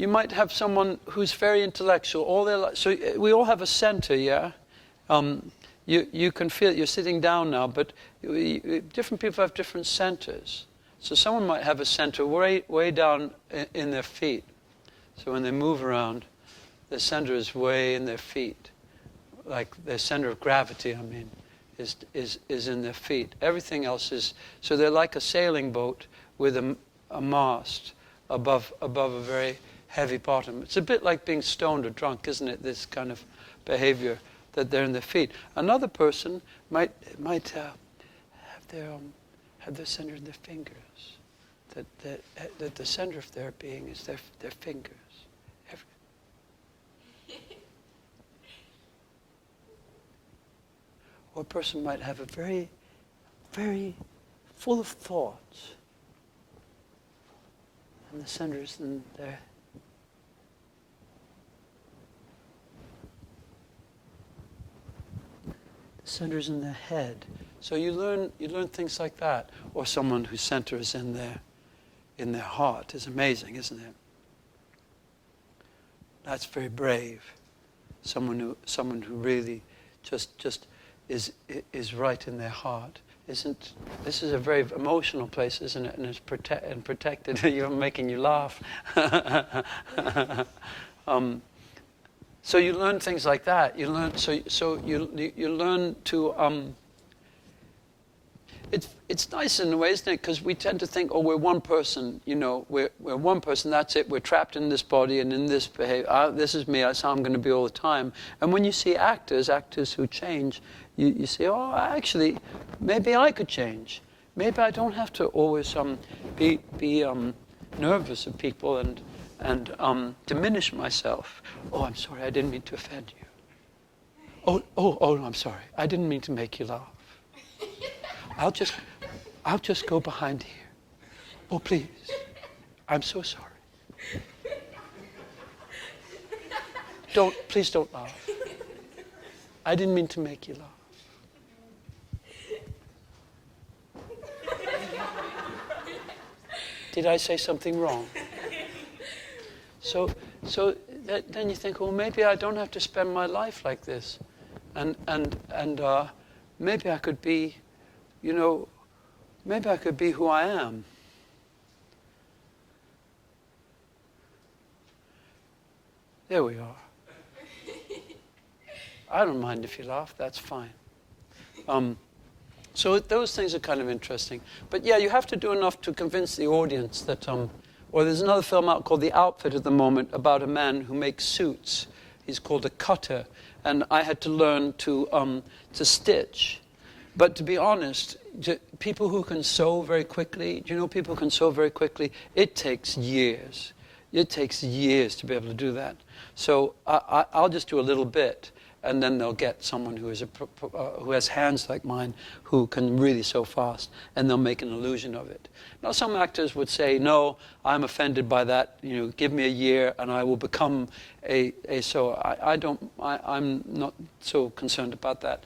might have someone who's very intellectual all their life. So we all have a center, yeah. You can feel it. You're sitting down now, but different people have different centers. So someone might have a center way down in their feet. So when they move around, the center is way in their feet, like their center of gravity. I mean, is in their feet. Everything else is. So they're like a sailing boat with a mast above a very heavy bottom. It's a bit like being stoned or drunk, isn't it? This kind of behavior that they're in their feet. Another person might have their center in their fingers. That the center of their being is their fingers. Or a person might have a very, very full of thoughts, and the center is in their. Centers in the head. So you learn things like that. Or someone whose center is in their heart is amazing, isn't it? That's very brave. Someone who really just is right in their heart. This is a very emotional place, isn't it? And it's protected. You're making you laugh. So you learn things like that. You learn you learn to. It's nice in a way, isn't it? Because we tend to think, oh, we're one person. We're one person. That's it. We're trapped in this body and in this behavior. This is me. That's how I'm going to be all the time. And when you see actors who change, you say, oh, actually, maybe I could change. Maybe I don't have to always be nervous of people and diminish myself. Oh, I'm sorry, I didn't mean to offend you. Oh, I'm sorry, I didn't mean to make you laugh. I'll just go behind here. Oh, please. I'm so sorry. Please don't laugh. I didn't mean to make you laugh. Did I say something wrong? So then you think, well, maybe I don't have to spend my life like this, and maybe I could be, maybe I could be who I am. There we are. I don't mind if you laugh, that's fine. So those things are kind of interesting. But yeah, you have to do enough to convince the audience that, or there's another film out called The Outfit at the moment about a man who makes suits. He's called a cutter. And I had to learn to stitch. But to be honest, people who can sew very quickly, do you know people who can sew very quickly? It takes years. It takes years to be able to do that. So I'll just do a little bit, and then they'll get someone who has hands like mine who can really sew fast, and they'll make an illusion of it. Now, some actors would say, no, I'm offended by that. Give me a year, and I will become a sewer. I'm not so concerned about that.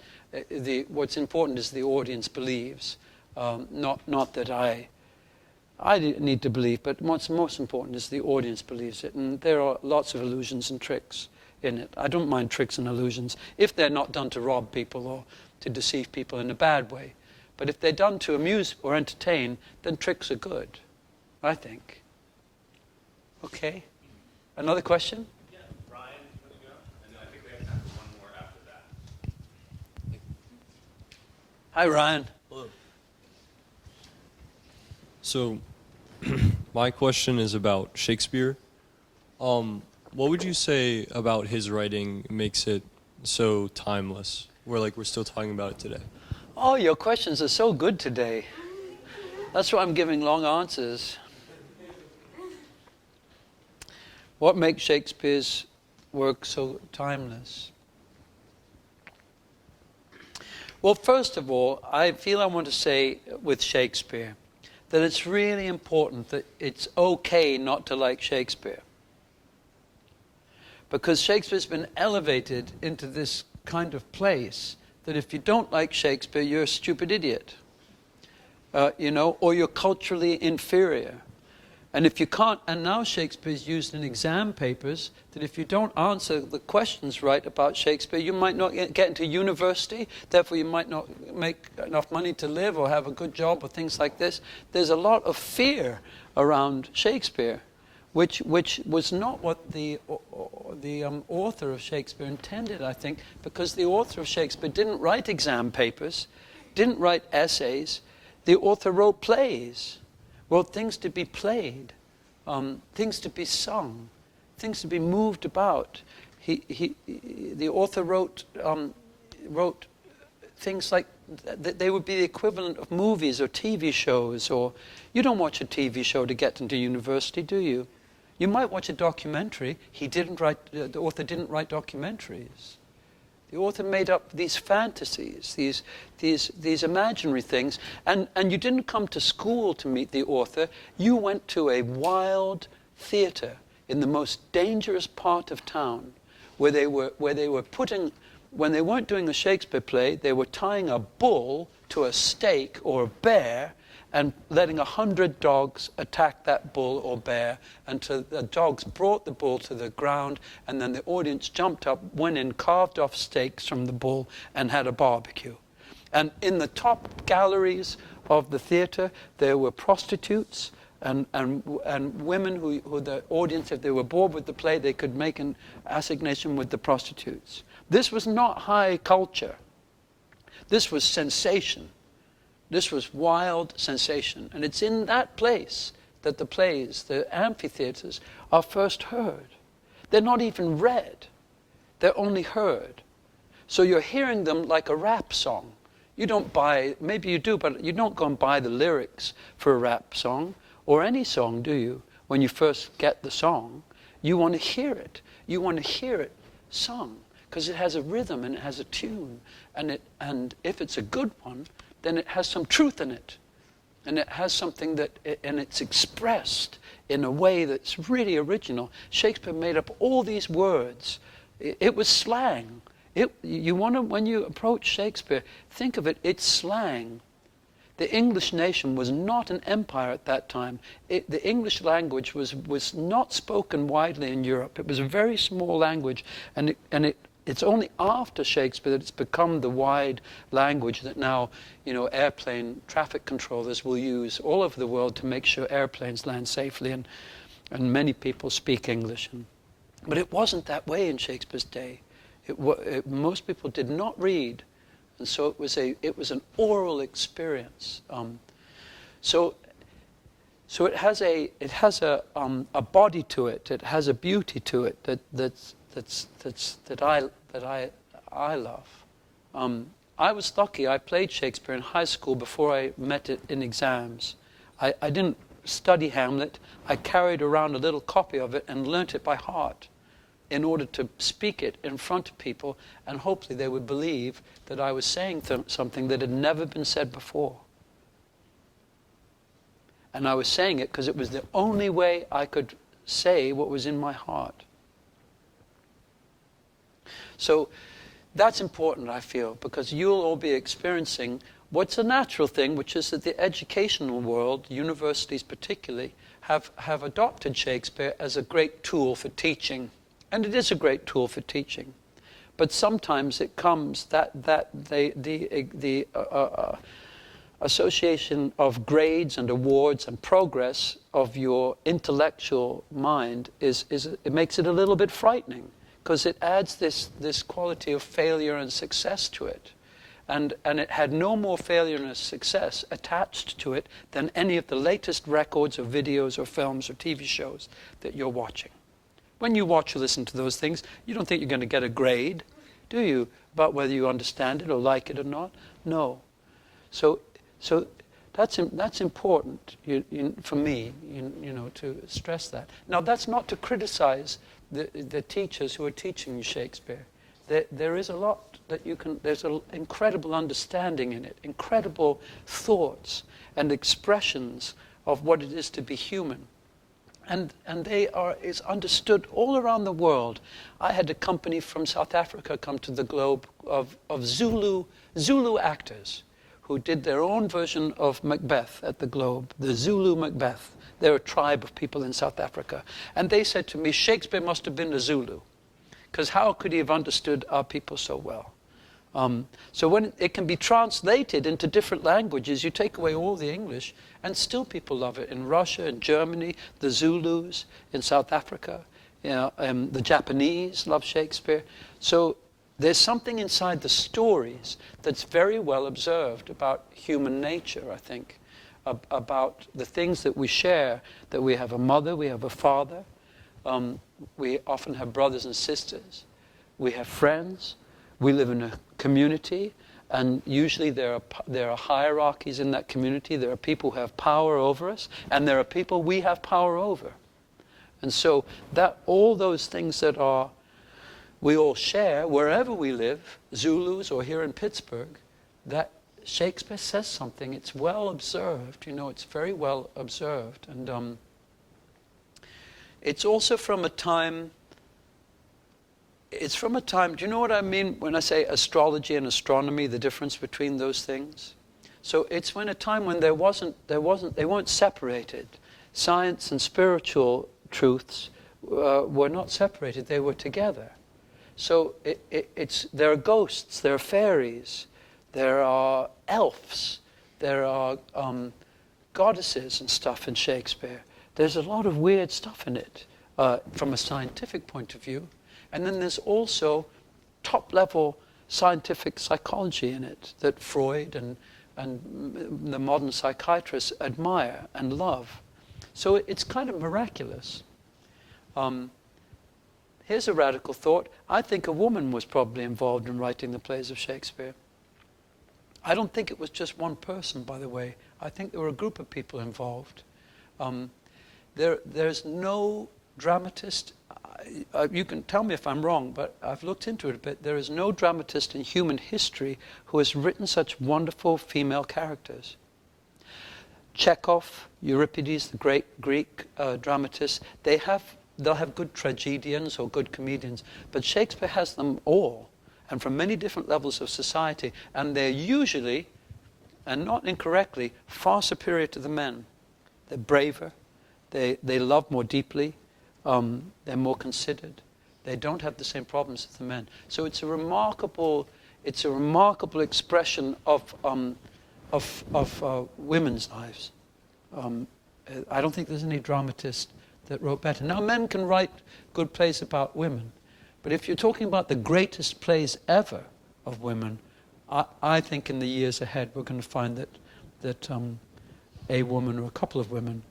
What's important is the audience believes, not that I need to believe, but what's most important is the audience believes it. And there are lots of illusions and tricks in it. I don't mind tricks and illusions if they're not done to rob people or to deceive people in a bad way. But if they're done to amuse or entertain, then tricks are good, I think. Okay. Another question? Yeah, Ryan, you want to go? And then I think we have time for one more after that. Hi, Ryan. Hello. So, my question is about Shakespeare. What would you say about his writing makes it so timeless, where we're still talking about it today? Oh, your questions are so good today. That's why I'm giving long answers. What makes Shakespeare's work so timeless? Well, first of all, I feel I want to say with Shakespeare that it's really important that it's okay not to like Shakespeare. Because Shakespeare's been elevated into this kind of place that if you don't like Shakespeare, you're a stupid idiot. Or you're culturally inferior. And if you can't, and now Shakespeare's used in exam papers, that if you don't answer the questions right about Shakespeare, you might not get into university, therefore you might not make enough money to live or have a good job or things like this. There's a lot of fear around Shakespeare, which was not what the author of Shakespeare intended, I think, because the author of Shakespeare didn't write exam papers, didn't write essays. The author wrote plays. Wrote things to be played, things to be sung, things to be moved about. The author wrote things like they would be the equivalent of movies or TV shows. Or you don't watch a TV show to get into university, do you? You might watch a documentary. The author didn't write documentaries. The author made up these fantasies, these imaginary things, and you didn't come to school to meet the author. You went to a wild theater in the most dangerous part of town, where they were putting, when they weren't doing a Shakespeare play, they were tying a bull to a stake or a bear and letting 100 dogs attack that bull or bear until the dogs brought the bull to the ground, and then the audience jumped up, went in, carved off steaks from the bull, and had a barbecue. And in the top galleries of the theater, there were prostitutes and women who the audience, if they were bored with the play, they could make an assignation with the prostitutes. This was not high culture. This was sensation. This was wild sensation. And it's in that place that the plays, the amphitheaters, are first heard. They're not even read. They're only heard. So you're hearing them like a rap song. You don't buy, maybe you do, but you don't go and buy the lyrics for a rap song or any song, do you? When you first get the song, you want to hear it. You want to hear it sung because it has a rhythm and it has a tune. And if it's a good one, then it has some truth in it. And it has something and it's expressed in a way that's really original. Shakespeare made up all these words. It was slang. When you approach Shakespeare, think of it, it's slang. The English nation was not an empire at that time. The English language was not spoken widely in Europe. It was a very small language, and it's only after Shakespeare that it's become the wide language that now, airplane traffic controllers will use all over the world to make sure airplanes land safely, and many people speak English. But it wasn't that way in Shakespeare's day. Most people did not read, and so it was an oral experience. So it has a body to it. It has a beauty to it that I love. I was lucky. I played Shakespeare in high school before I met it in exams. I didn't study Hamlet. I carried around a little copy of it and learnt it by heart in order to speak it in front of people, and hopefully they would believe that I was saying something that had never been said before. And I was saying it because it was the only way I could say what was in my heart. So that's important, I feel, because you'll all be experiencing what's a natural thing, which is that the educational world, universities particularly, have adopted Shakespeare as a great tool for teaching. And it is a great tool for teaching. But sometimes it comes that the association of grades and awards and progress of your intellectual mind it makes it a little bit frightening, because it adds this quality of failure and success to it. And it had no more failure and success attached to it than any of the latest records or videos or films or TV shows that you're watching. When you watch or listen to those things, you don't think you're going to get a grade, do you? About whether you understand it or like it or not? No. So that's important for me, to stress that. Now, that's not to criticize the teachers who are teaching you Shakespeare. There is a lot that there's an incredible understanding in it, incredible thoughts and expressions of what it is to be human. And is understood all around the world. I had a company from South Africa come to the Globe of Zulu actors who did their own version of Macbeth at the Globe, the Zulu Macbeth. They're a tribe of people in South Africa. And they said to me, Shakespeare must have been a Zulu, because how could he have understood our people so well? So when it can be translated into different languages, you take away all the English, and still people love it. In Russia, in Germany, the Zulus, in South Africa, the Japanese love Shakespeare. So there's something inside the stories that's very well observed about human nature, I think, about the things that we share, that we have a mother, we have a father, we often have brothers and sisters, we have friends, we live in a community, and usually there are hierarchies in that community. There are people who have power over us, and there are people we have power over. And so that all those things that we all share wherever we live, Zulus or here in Pittsburgh, that Shakespeare says something. It's well observed. It's very well observed, and it's also from a time. It's from a time, do you know what I mean when I say astrology and astronomy, the difference between those things? So it's when a time when they weren't separated. Science and spiritual truths were not separated, they were together. So there are ghosts, there are fairies, there are elves, there are goddesses and stuff in Shakespeare. There's a lot of weird stuff in it from a scientific point of view. And then there's also top-level scientific psychology in it that Freud and the modern psychiatrists admire and love. So it's kind of miraculous. Here's a radical thought. I think a woman was probably involved in writing the plays of Shakespeare. I don't think it was just one person, by the way. I think there were a group of people involved. There's no dramatist. You can tell me if I'm wrong, but I've looked into it a bit. There is no dramatist in human history who has written such wonderful female characters. Chekhov, Euripides, the great Greek dramatist, they'll have good tragedians or good comedians, but Shakespeare has them all, and from many different levels of society, and they're usually, and not incorrectly, far superior to the men. They're braver, they love more deeply, they're more considered. They don't have the same problems as the men. So it's a remarkable expression of women's lives. I don't think there's any dramatist that wrote better. Now, men can write good plays about women, but if you're talking about the greatest plays ever of women, I think in the years ahead we're going to find that a woman or a couple of women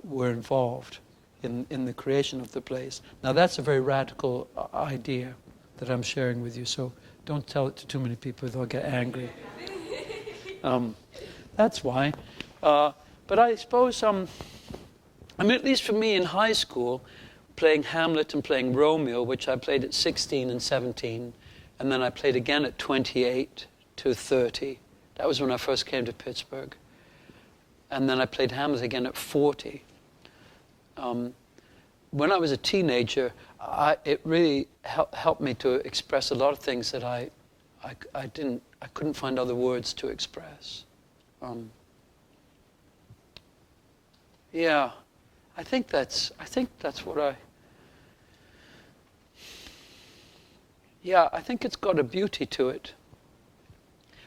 were involved in the creation of the plays. Now, that's a very radical idea that I'm sharing with you, so don't tell it to too many people, they'll get angry. That's why. But I suppose, at least for me in high school, playing Hamlet and playing Romeo, which I played at 16 and 17, and then I played again at 28 to 30. That was when I first came to Pittsburgh. And then I played Hamlet again at 40. When I was a teenager, it really helped me to express a lot of things that I couldn't find other words to express. Yeah, I think that's what I think it's got a beauty to it.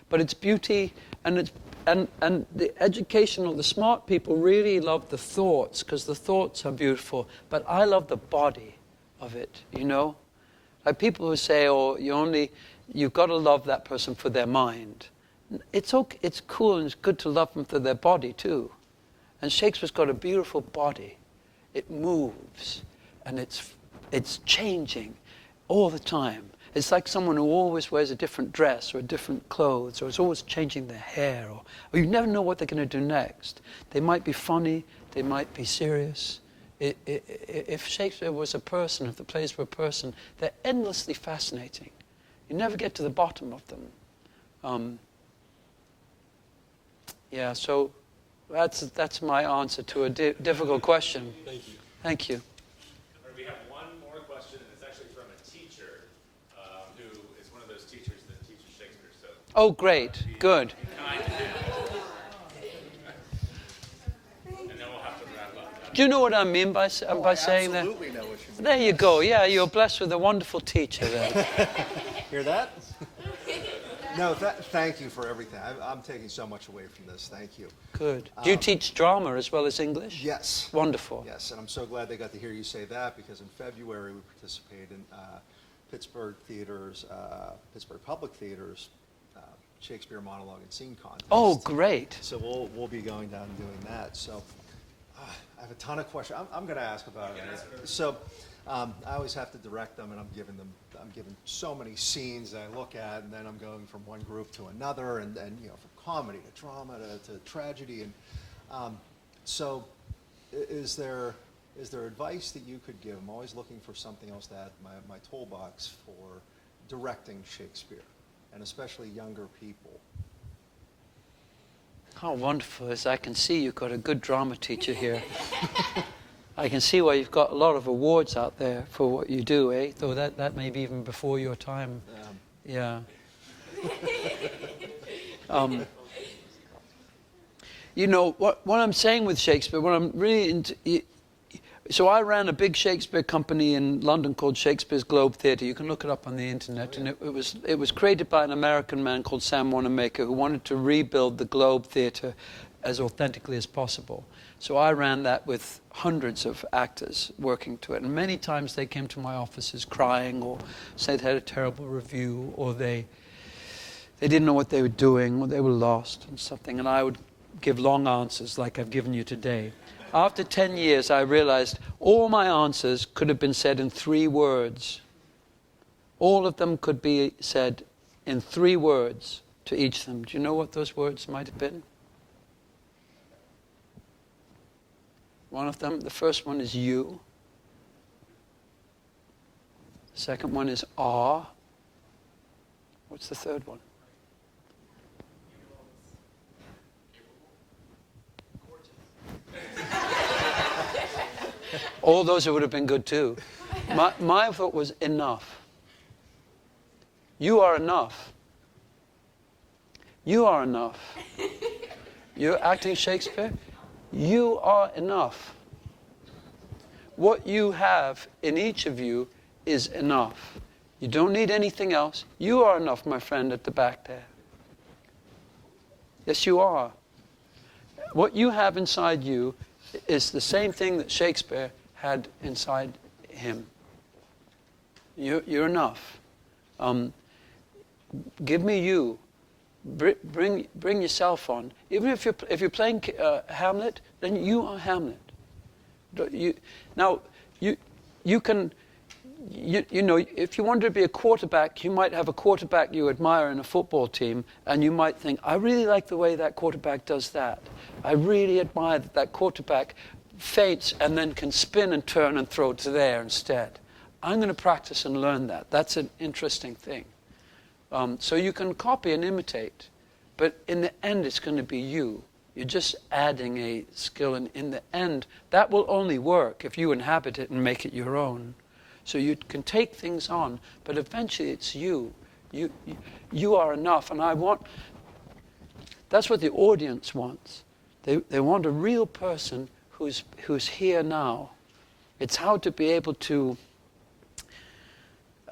But it's beauty, and the educational, the smart people really love the thoughts, because the thoughts are beautiful. But I love the body of it, you know? Like people who say, oh, you've got to love that person for their mind. It's okay, it's cool and it's good to love them for their body too. And Shakespeare's got a beautiful body. It moves, and it's changing all the time. It's like someone who always wears a different dress or a different clothes, or is always changing their hair, or you never know what they're going to do next. They might be funny, they might be serious. If Shakespeare was a person, if the plays were a person, they're endlessly fascinating. You never get to the bottom of them. Yeah, so that's my answer to a difficult question. Thank you. Thank you. We have one more question, and it's actually from a teacher who is one of those teachers that teaches Shakespeare. So, Oh, great. Good. kind to him. And then we'll have to wrap up. Do you know what I mean by saying that? Absolutely know what you mean. There you go. Yeah, you're blessed with a wonderful teacher there. Hear that? No, thank you for everything. I'm taking so much away from this. Thank you. Good. Do you teach drama as well as English? Yes. Wonderful. Yes, and I'm so glad they got to hear you say that, because in February we participated in Pittsburgh Theater's, Pittsburgh Public Theater's Shakespeare monologue and scene contest. Oh, great. So we'll be going down and doing that. So I have a ton of questions. I'm going to ask about it. So I always have to direct them, and I'm given so many scenes that I look at, and then I'm going from one group to another, and you know, from comedy to drama to tragedy, and so is there advice that you could give? I'm always looking for something else to add to my toolbox for directing Shakespeare, and especially younger people. How wonderful. As I can see, you've got a good drama teacher here. I can see why you've got a lot of awards out there for what you do, eh? Though that may be even before your time. Yeah. You know, what I'm saying with Shakespeare, what I'm really into... So I ran a big Shakespeare company in London called Shakespeare's Globe Theatre. You can look it up on the internet. And it was created by an American man called Sam Wanamaker, who wanted to rebuild the Globe Theatre as authentically as possible. So I ran that with hundreds of actors working to it. And many times they came to my offices crying, or said they had a terrible review, or they didn't know what they were doing, or they were lost and something. And I would give long answers like I've given you today. After 10 years, I realized all my answers could have been said in 3 words. All of them could be said in 3 words to each of them. Do you know what those words might have been? One of them, the first one is you. The second one is ah. What's the third one? All those would have been good too. My thought was enough. You are enough. You are enough. You're acting Shakespeare. You are enough. What you have in each of you is enough. You don't need anything else. You are enough, my friend at the back there. Yes, you are. What you have inside you is the same thing that Shakespeare had inside him. You're enough. Give me you. Bring yourself on. Even if you're playing Hamlet, then you are Hamlet. You can. You know, if you wanted to be a quarterback, you might have a quarterback you admire in a football team, and you might think, I really like the way that quarterback does that. I really admire that that quarterback feints and then can spin and turn and throw to there instead. I'm going to practice and learn that. That's an interesting thing. So you can copy and imitate, but in the end it's going to be you. You're just adding a skill, and in the end, that will only work if you inhabit it and make it your own. So you can take things on, but eventually it's you. You are enough, and that's what the audience wants. They want a real person who's here now. It's how to be able to.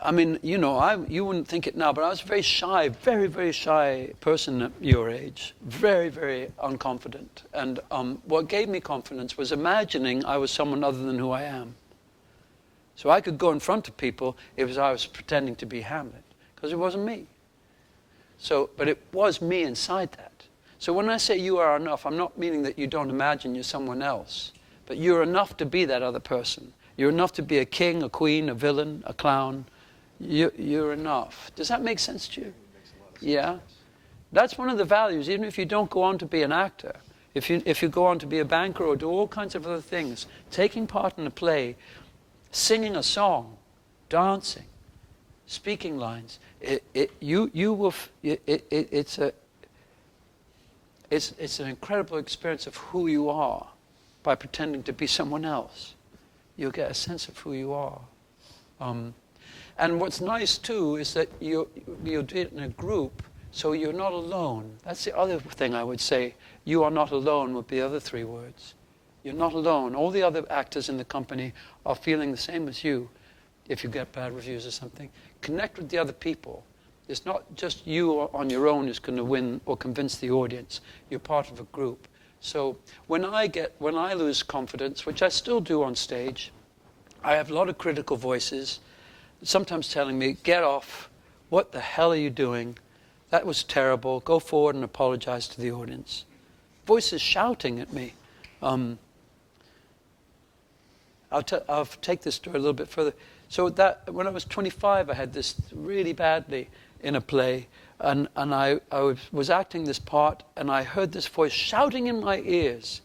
I mean, you know, you wouldn't think it now, but I was a very shy, very, very shy person at your age. Very, very unconfident. And what gave me confidence was imagining I was someone other than who I am. So I could go in front of people if I was pretending to be Hamlet, because it wasn't me. But it was me inside that. So when I say you are enough, I'm not meaning that you don't imagine you're someone else, but you're enough to be that other person. You're enough to be a king, a queen, a villain, a clown. You're enough. Does that make sense to you? Makes a lot of sense. Yeah. That's one of the values, even if you don't go on to be an actor. If you go on to be a banker or do all kinds of other things, taking part in a play, singing a song, dancing, speaking lines, it's an incredible experience of who you are by pretending to be someone else. You'll get a sense of who you are. And what's nice too is that you do it in a group, so you're not alone. That's the other thing I would say. You are not alone would be the other three words. You're not alone. All the other actors in the company are feeling the same as you. If you get bad reviews or something, connect with the other people. It's not just you on your own who's going to win or convince the audience. You're part of a group. So when I lose confidence, which I still do on stage, I have a lot of critical voices, sometimes telling me, get off, what the hell are you doing? That was terrible, go forward and apologize to the audience. Voices shouting at me. I'll take this story a little bit further. So that when I was 25, I had this really badly in a play, and I was acting this part, and I heard this voice shouting in my ears,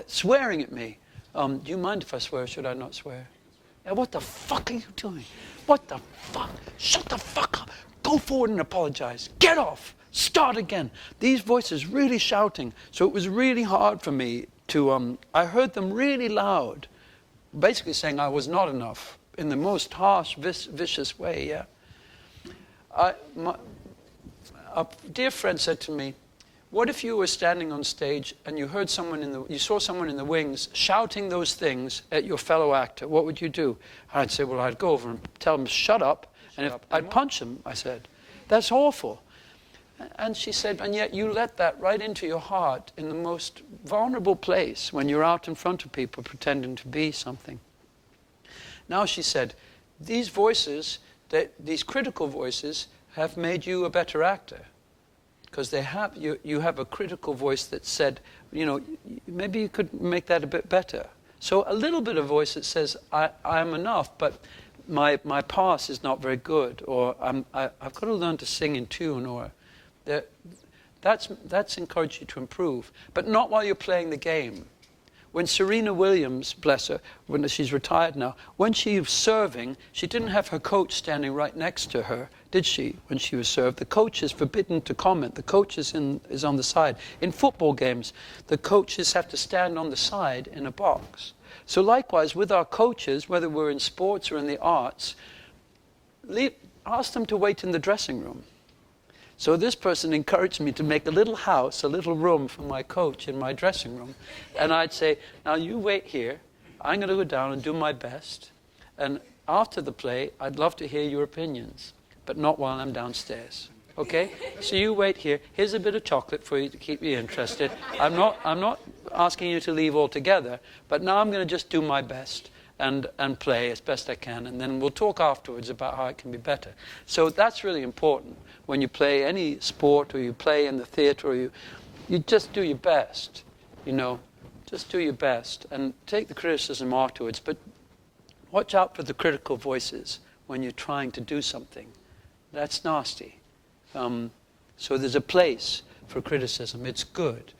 swearing at me. Do you mind if I swear, or should I not swear? Yeah, what the fuck are you doing? What the fuck? Shut the fuck up. Go forward and apologize. Get off. Start again. These voices really shouting. So it was really hard for me to, I heard them really loud, basically saying I was not enough in the most harsh, vicious way, yeah. A dear friend said to me, what if you were standing on stage and you heard you saw someone in the wings shouting those things at your fellow actor? What would you do? I'd say, well, I'd go over and tell him, shut up. And I'd punch him, I said. That's awful. And she said, and yet you let that right into your heart in the most vulnerable place when you're out in front of people pretending to be something. Now she said, these voices, these critical voices, have made you a better actor. Because you have a critical voice that said, you know, maybe you could make that a bit better. So a little bit of voice that says, I'm enough, but my pass is not very good, or I've got to learn to sing in tune, or that's encouraged you to improve. But not while you're playing the game. When Serena Williams, bless her, when she's retired now, when she was serving, she didn't have her coach standing right next to her, did she, when she was served? The coach is forbidden to comment. The coach is on the side. In football games, the coaches have to stand on the side in a box. So likewise, with our coaches, whether we're in sports or in the arts, ask them to wait in the dressing room. So this person encouraged me to make a little house, a little room for my coach in my dressing room. And I'd say, now you wait here. I'm going to go down and do my best. And after the play, I'd love to hear your opinions, but not while I'm downstairs. Okay? So you wait here. Here's a bit of chocolate for you to keep you interested. I'm not asking you to leave altogether, but now I'm going to just do my best and play as best I can, and then we'll talk afterwards about how it can be better. So that's really important. When you play any sport, or you play in the theater, or you just do your best, just do your best, and take the criticism afterwards, but watch out for the critical voices when you're trying to do something. That's nasty. So there's a place for criticism. It's good,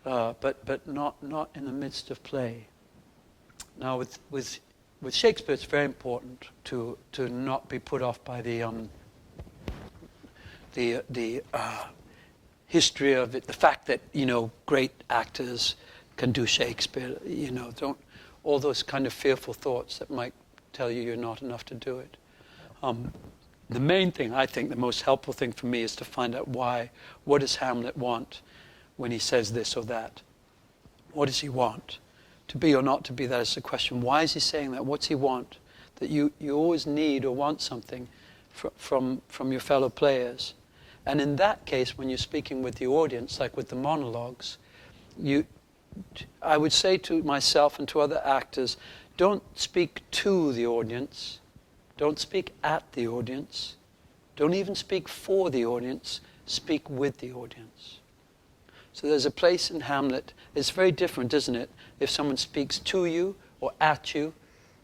but not in the midst of play. Now, with Shakespeare, it's very important to not be put off by the history of it, the fact that great actors can do Shakespeare. Don't all those kind of fearful thoughts that might tell you you're not enough to do it. The main thing, I think, the most helpful thing for me is to find out what does Hamlet want when he says this or that? What does he want? To be or not to be, that is the question. Why is he saying that? What's he want? That you always need or want something from your fellow players. And in that case, when you're speaking with the audience, like with the monologues, I would say to myself and to other actors, don't speak to the audience. Don't speak at the audience. Don't even speak for the audience. Speak with the audience. So there's a place in Hamlet. It's very different, isn't it? If someone speaks to you, or at you,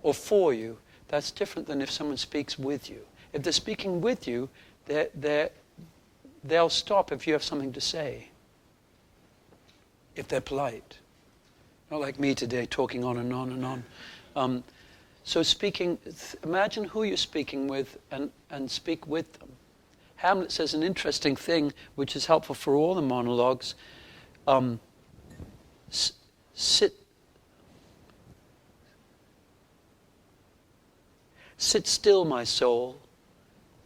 or for you, that's different than if someone speaks with you. If they're speaking with you, they'll stop if you have something to say. If they're polite. Not like me today, talking on and on and on. So speaking, imagine who you're speaking with and speak with them. Hamlet says an interesting thing, which is helpful for all the monologues. Sit still, my soul.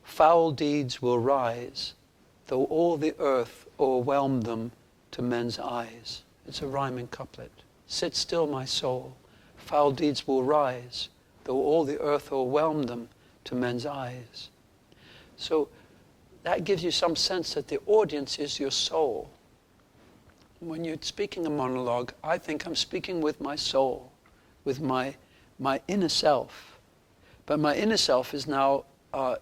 Foul deeds will rise, though all the earth o'erwhelm them to men's eyes. It's a rhyming couplet. Sit still, my soul. Foul deeds will rise, though all the earth o'erwhelm them to men's eyes. So that gives you some sense that the audience is your soul. When you're speaking a monologue, I think I'm speaking with my soul, with my inner self. But my inner self is now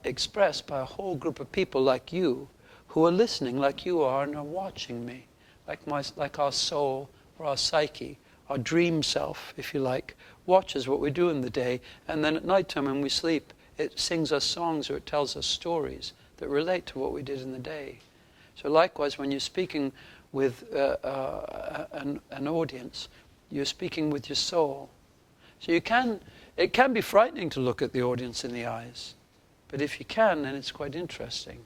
expressed by a whole group of people like you, who are listening like you are and are watching me, like our soul or our psyche, our dream self, if you like, watches what we do in the day, and then at nighttime when we sleep, it sings us songs or it tells us stories that relate to what we did in the day. So likewise, when you're speaking with an audience, you're speaking with your soul. So it can be frightening to look at the audience in the eyes, but if you can, then it's quite interesting.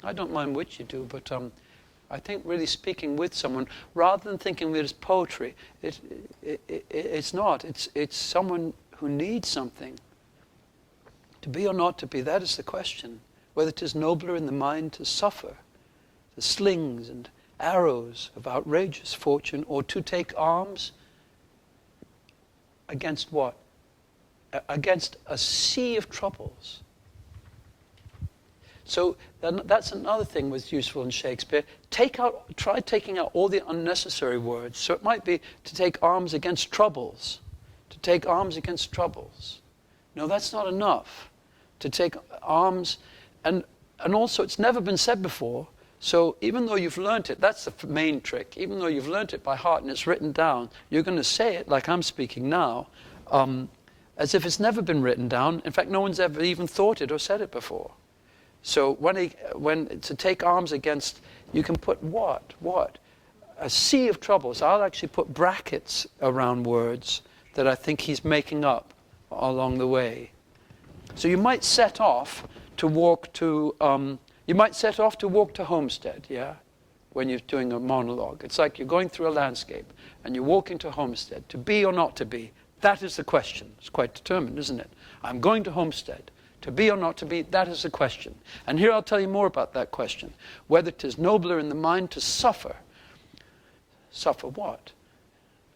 I don't mind which you do, but I think really speaking with someone, rather than thinking of it as poetry, it's not. It's someone who needs something. To be or not to be, that is the question. Whether it is nobler in the mind to suffer the slings and arrows of outrageous fortune, or to take arms against what? Against a sea of troubles. So that's another thing that's useful in Shakespeare. Try taking out all the unnecessary words. So it might be to take arms against troubles. To take arms against troubles. No, that's not enough. To take arms, and also it's never been said before. So even though you've learnt it, that's the main trick. Even though you've learnt it by heart and it's written down, you're going to say it like I'm speaking now, as if it's never been written down. In fact, no one's ever even thought it or said it before. So when to take arms against, you can put what? A sea of troubles. I'll actually put brackets around words that I think he's making up along the way. So you might set off to walk to Homestead, yeah? when you're doing a monologue. It's like you're going through a landscape and you walk into Homestead. To be or not to be, that is the question. It's quite determined, isn't it? I'm going to Homestead. To be or not to be, that is the question. And here I'll tell you more about that question. Whether 'tis nobler in the mind to suffer. Suffer what?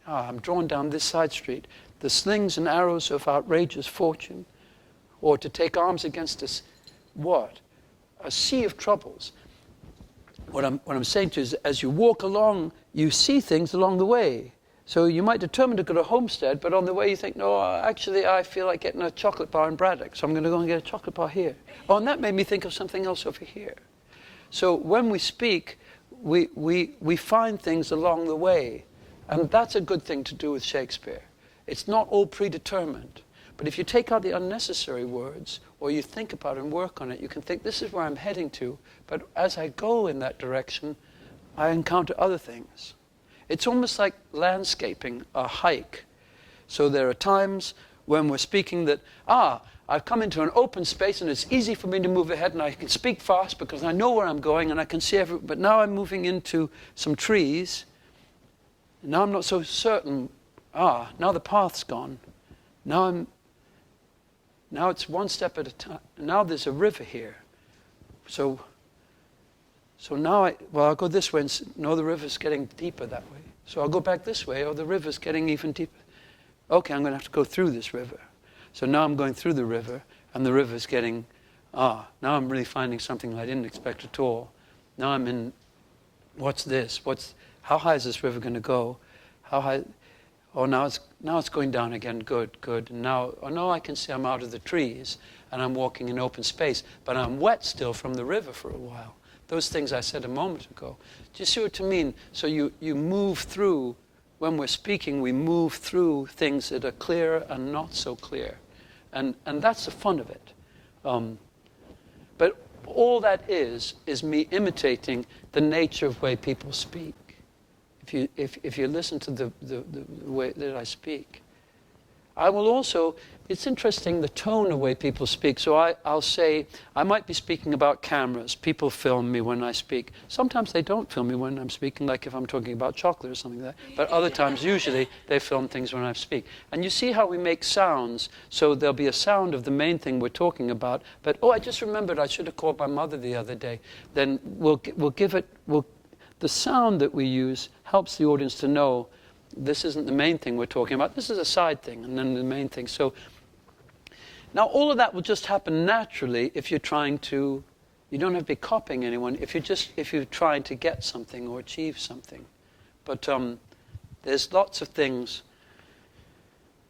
I'm drawn down this side street. The slings and arrows of outrageous fortune. Or to take arms against us. What? A sea of troubles. What I'm saying to you is, as you walk along, you see things along the way. So you might determine to go to Homestead, but on the way you think, no, actually I feel like getting a chocolate bar in Braddock, so I'm going to go and get a chocolate bar here. Oh, and that made me think of something else over here. So when we speak, we find things along the way. And that's a good thing to do with Shakespeare. It's not all predetermined. But if you take out the unnecessary words, or you think about it and work on it, you can think, this is where I'm heading to. But as I go in that direction, I encounter other things. It's almost like landscaping, a hike. So there are times when we're speaking that, I've come into an open space and it's easy for me to move ahead and I can speak fast because I know where I'm going and I can see everything. But now I'm moving into some trees. And now I'm not so certain. Now the path's gone. Now it's one step at a time. Now there's a river here. So now I'll go this way and no, the river's getting deeper that way. So I'll go back this way, or the river's getting even deeper. Okay, I'm going to have to go through this river. So now I'm going through the river, and the river's getting, now I'm really finding something I didn't expect at all. Now I'm in, what's this? How high is this river going to go? How high? Oh, now it's going down again. Good. And now, I can see I'm out of the trees, and I'm walking in open space, but I'm wet still from the river for a while. Those things I said a moment ago. Do you see what I mean? So you move through, when we're speaking, we move through things that are clear and not so clear. And that's the fun of it. But all that is me imitating the nature of the way people speak. If you listen to the way that I speak. I will also, it's interesting the tone of the way people speak. So I'll say, I might be speaking about cameras. People film me when I speak. Sometimes they don't film me when I'm speaking, like if I'm talking about chocolate or something like that. But other times, usually, they film things when I speak. And you see how we make sounds. So there'll be a sound of the main thing we're talking about. But, I just remembered I should have called my mother the other day. Then the sound that we use helps the audience to know this isn't the main thing we're talking about. This is a side thing, and then the main thing. So now all of that will just happen naturally if you're trying to. You don't have to be copying anyone. If you're trying to get something or achieve something. But there's lots of things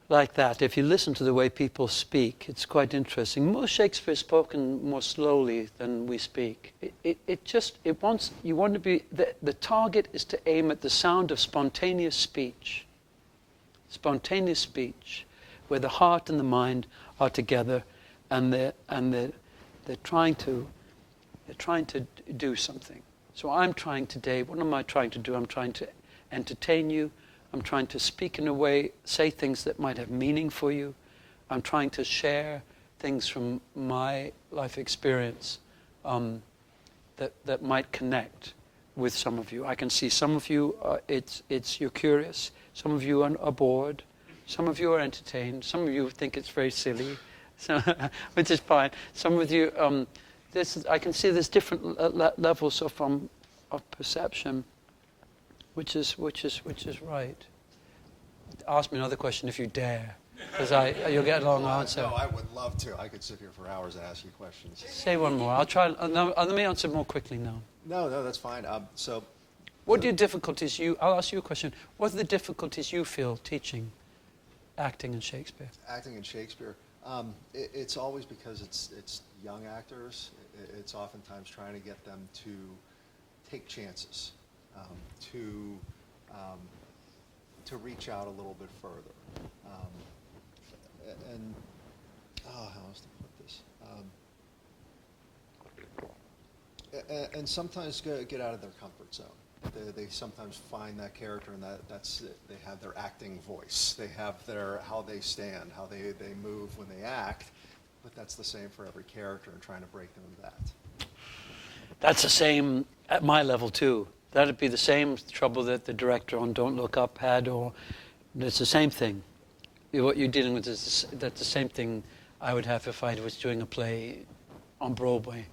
like that. If you listen to the way people speak, it's quite interesting. Most Shakespeare is spoken more slowly than we speak. You want to be, the target is to aim at the sound of spontaneous speech. Spontaneous speech, where the heart and the mind are together, and they're trying to do something. So I'm trying today, what am I trying to do? I'm trying to entertain you. I'm trying to speak in a way, say things that might have meaning for you. I'm trying to share things from my life experience that might connect with some of you. I can see some of you, you're curious. Some of you are bored. Some of you are entertained. Some of you think it's very silly, which is fine. Some of you, I can see there's different levels of perception. Which is right. Ask me another question if you dare, because you'll get a long answer. No, I would love to. I could sit here for hours and ask you questions. Say one more. I'll try. Let me answer more quickly now. No, that's fine. What are your difficulties? I'll ask you a question. What are the difficulties you feel teaching acting in Shakespeare? Acting in Shakespeare. It's always because it's young actors. It's oftentimes trying to get them to take chances. To reach out a little bit further, how else to put this? And sometimes get out of their comfort zone. They sometimes find that character, and they have their acting voice. They have how they stand, how they move when they act. But that's the same for every character, and trying to break them into that. That's the same at my level too. That'd be the same trouble that the director on Don't Look Up had, or it's the same thing. What you're dealing with is that's the same thing I would have if I was doing a play on Broadway.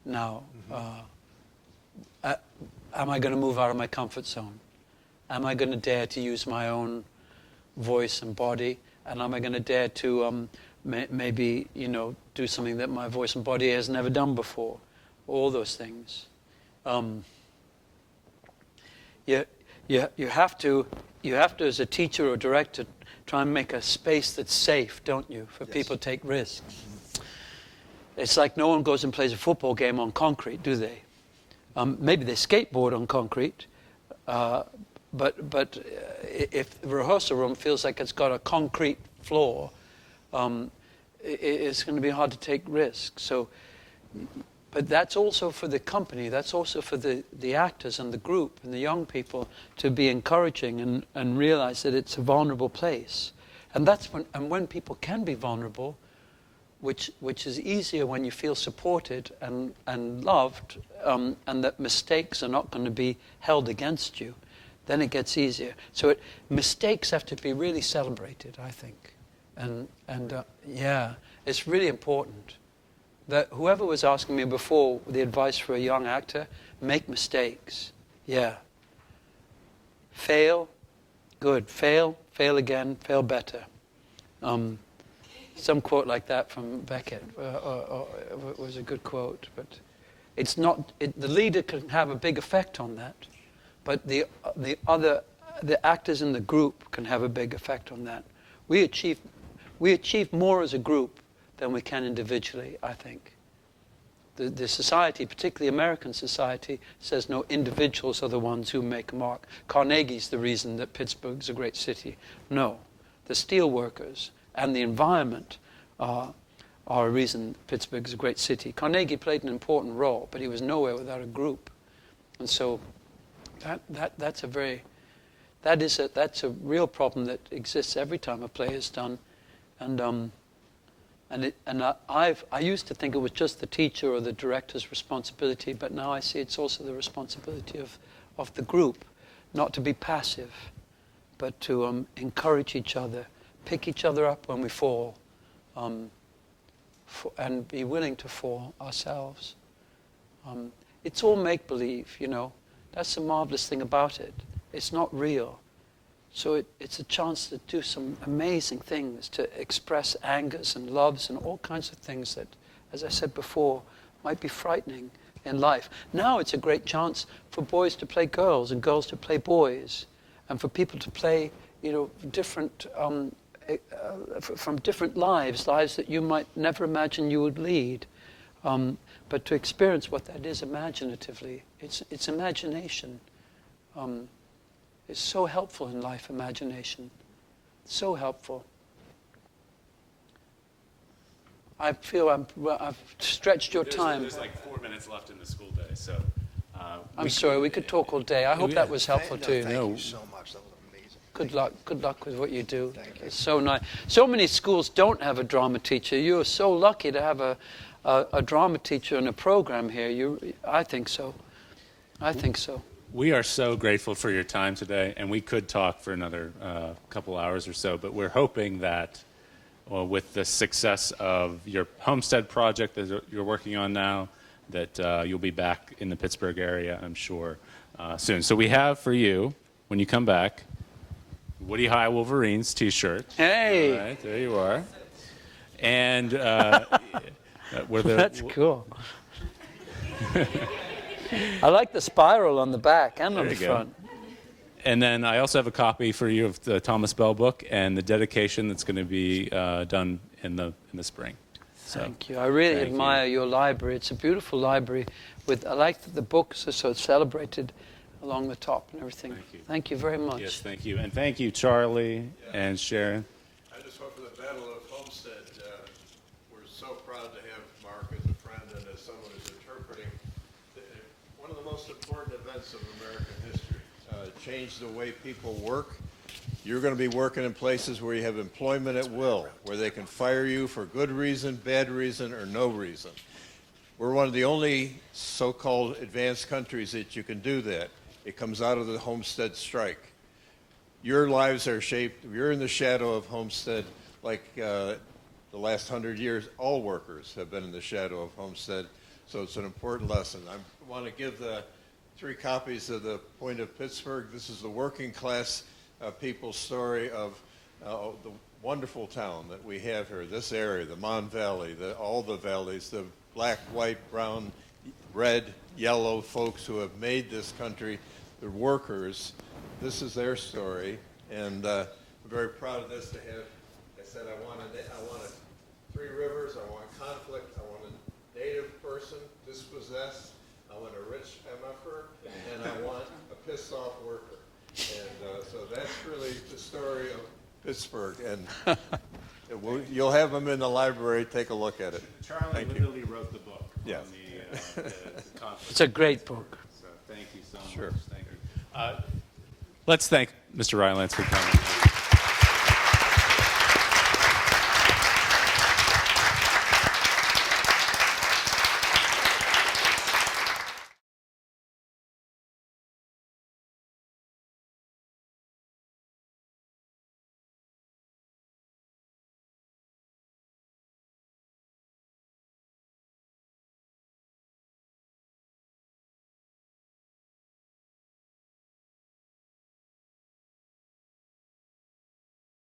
Now, am I going to move out of my comfort zone? Am I going to dare to use my own voice and body? And am I going to dare to maybe, do something that my voice and body has never done before? All those things. You have to, as a teacher or director, try and make a space that's safe, don't you, for people to take risks. It's like no one goes and plays a football game on concrete, do they? Maybe they skateboard on concrete, but if the rehearsal room feels like it's got a concrete floor, it's going to be hard to take risks. So, but that's also for the company, that's also for the actors and the group and the young people to be encouraging and realize that it's a vulnerable place. And that's when people can be vulnerable, which is easier when you feel supported and loved, and that mistakes are not going to be held against you, then it gets easier. So mistakes have to be really celebrated, I think. And it's really important. That whoever was asking me before the advice for a young actor, make mistakes. Yeah. Fail, good. Fail again, fail better. Some quote like that from Beckett was a good quote, but it's not. The leader can have a big effect on that, but the actors in the group can have a big effect on that. We achieve more as a group than we can individually, I think. The society, particularly American society, says no, individuals are the ones who make a mark. Carnegie's the reason that Pittsburgh's a great city. No, the steel workers and the environment are a reason Pittsburgh's a great city. Carnegie played an important role, but he was nowhere without a group. And so that's a real problem that exists every time a play is done. I used to think it was just the teacher or the director's responsibility, but now I see it's also the responsibility of the group, not to be passive, but to encourage each other, pick each other up when we fall, and be willing to fall ourselves. It's all make-believe, That's the marvelous thing about it. It's not real. So it's a chance to do some amazing things, to express angers and loves and all kinds of things that, as I said before, might be frightening in life. Now it's a great chance for boys to play girls and girls to play boys, and for people to play, different, from different lives that you might never imagine you would lead, but to experience what that is imaginatively. It's imagination. It's so helpful in life, imagination. So helpful. I feel I've stretched your time. There's like 4 minutes left in the school day, so... I'm sorry, we could talk all day. I hope that was helpful to you. Thank you so much. That was amazing. Good luck with what you do. Thank you. It's so nice. So many schools don't have a drama teacher. You are so lucky to have a drama teacher in a program here. I think so. I think so. We are so grateful for your time today, and we could talk for another couple hours or so, but we're hoping that with the success of your homestead project that you're working on now, that you'll be back in the Pittsburgh area, I'm sure, soon. So we have for you, when you come back, Woody High Wolverines t-shirt. Hey! All right, there you are. And that's cool. I like the spiral on the back and on the front. And then I also have a copy for you of the Thomas Bell book and the dedication that's going to be done in the spring. So, thank you. I really admire your library. It's a beautiful library. I like that the books are so celebrated along the top and everything. Thank you. Thank you very much. Yes, thank you. And thank you, Charlie and Sharon. I just hope for the Battle of Homestead, we're so proud to have Mark as a friend and as someone who's interpreting one of the most important events of American history. Changed the way people work. You're going to be working in places where you have employment at will, where they can fire you for good reason, bad reason, or no reason. We're one of the only so-called advanced countries that you can do that. It comes out of the Homestead strike. Your lives are shaped, you're in the shadow of Homestead like the last 100 years. All workers have been in the shadow of Homestead, so it's an important lesson. I want to give the 3 copies of The Point of Pittsburgh. This is the working class people's story of the wonderful town that we have here, this area, the Mon Valley, all the valleys, the black, white, brown, red, yellow folks who have made this country, the workers. This is their story, and I'm very proud of this to have. I said I want 3 rivers, I want conflict, I want a native person, dispossessed, I want a rich MFer, and I want a pissed off worker. And so that's really the story of Pittsburgh, and you'll have them in the library. Take a look at it. Charlie literally wrote the book. Yeah. On the conflict. It's a great book. So thank you so much. Sure. Thank you. Let's thank Mr. Rylance for coming.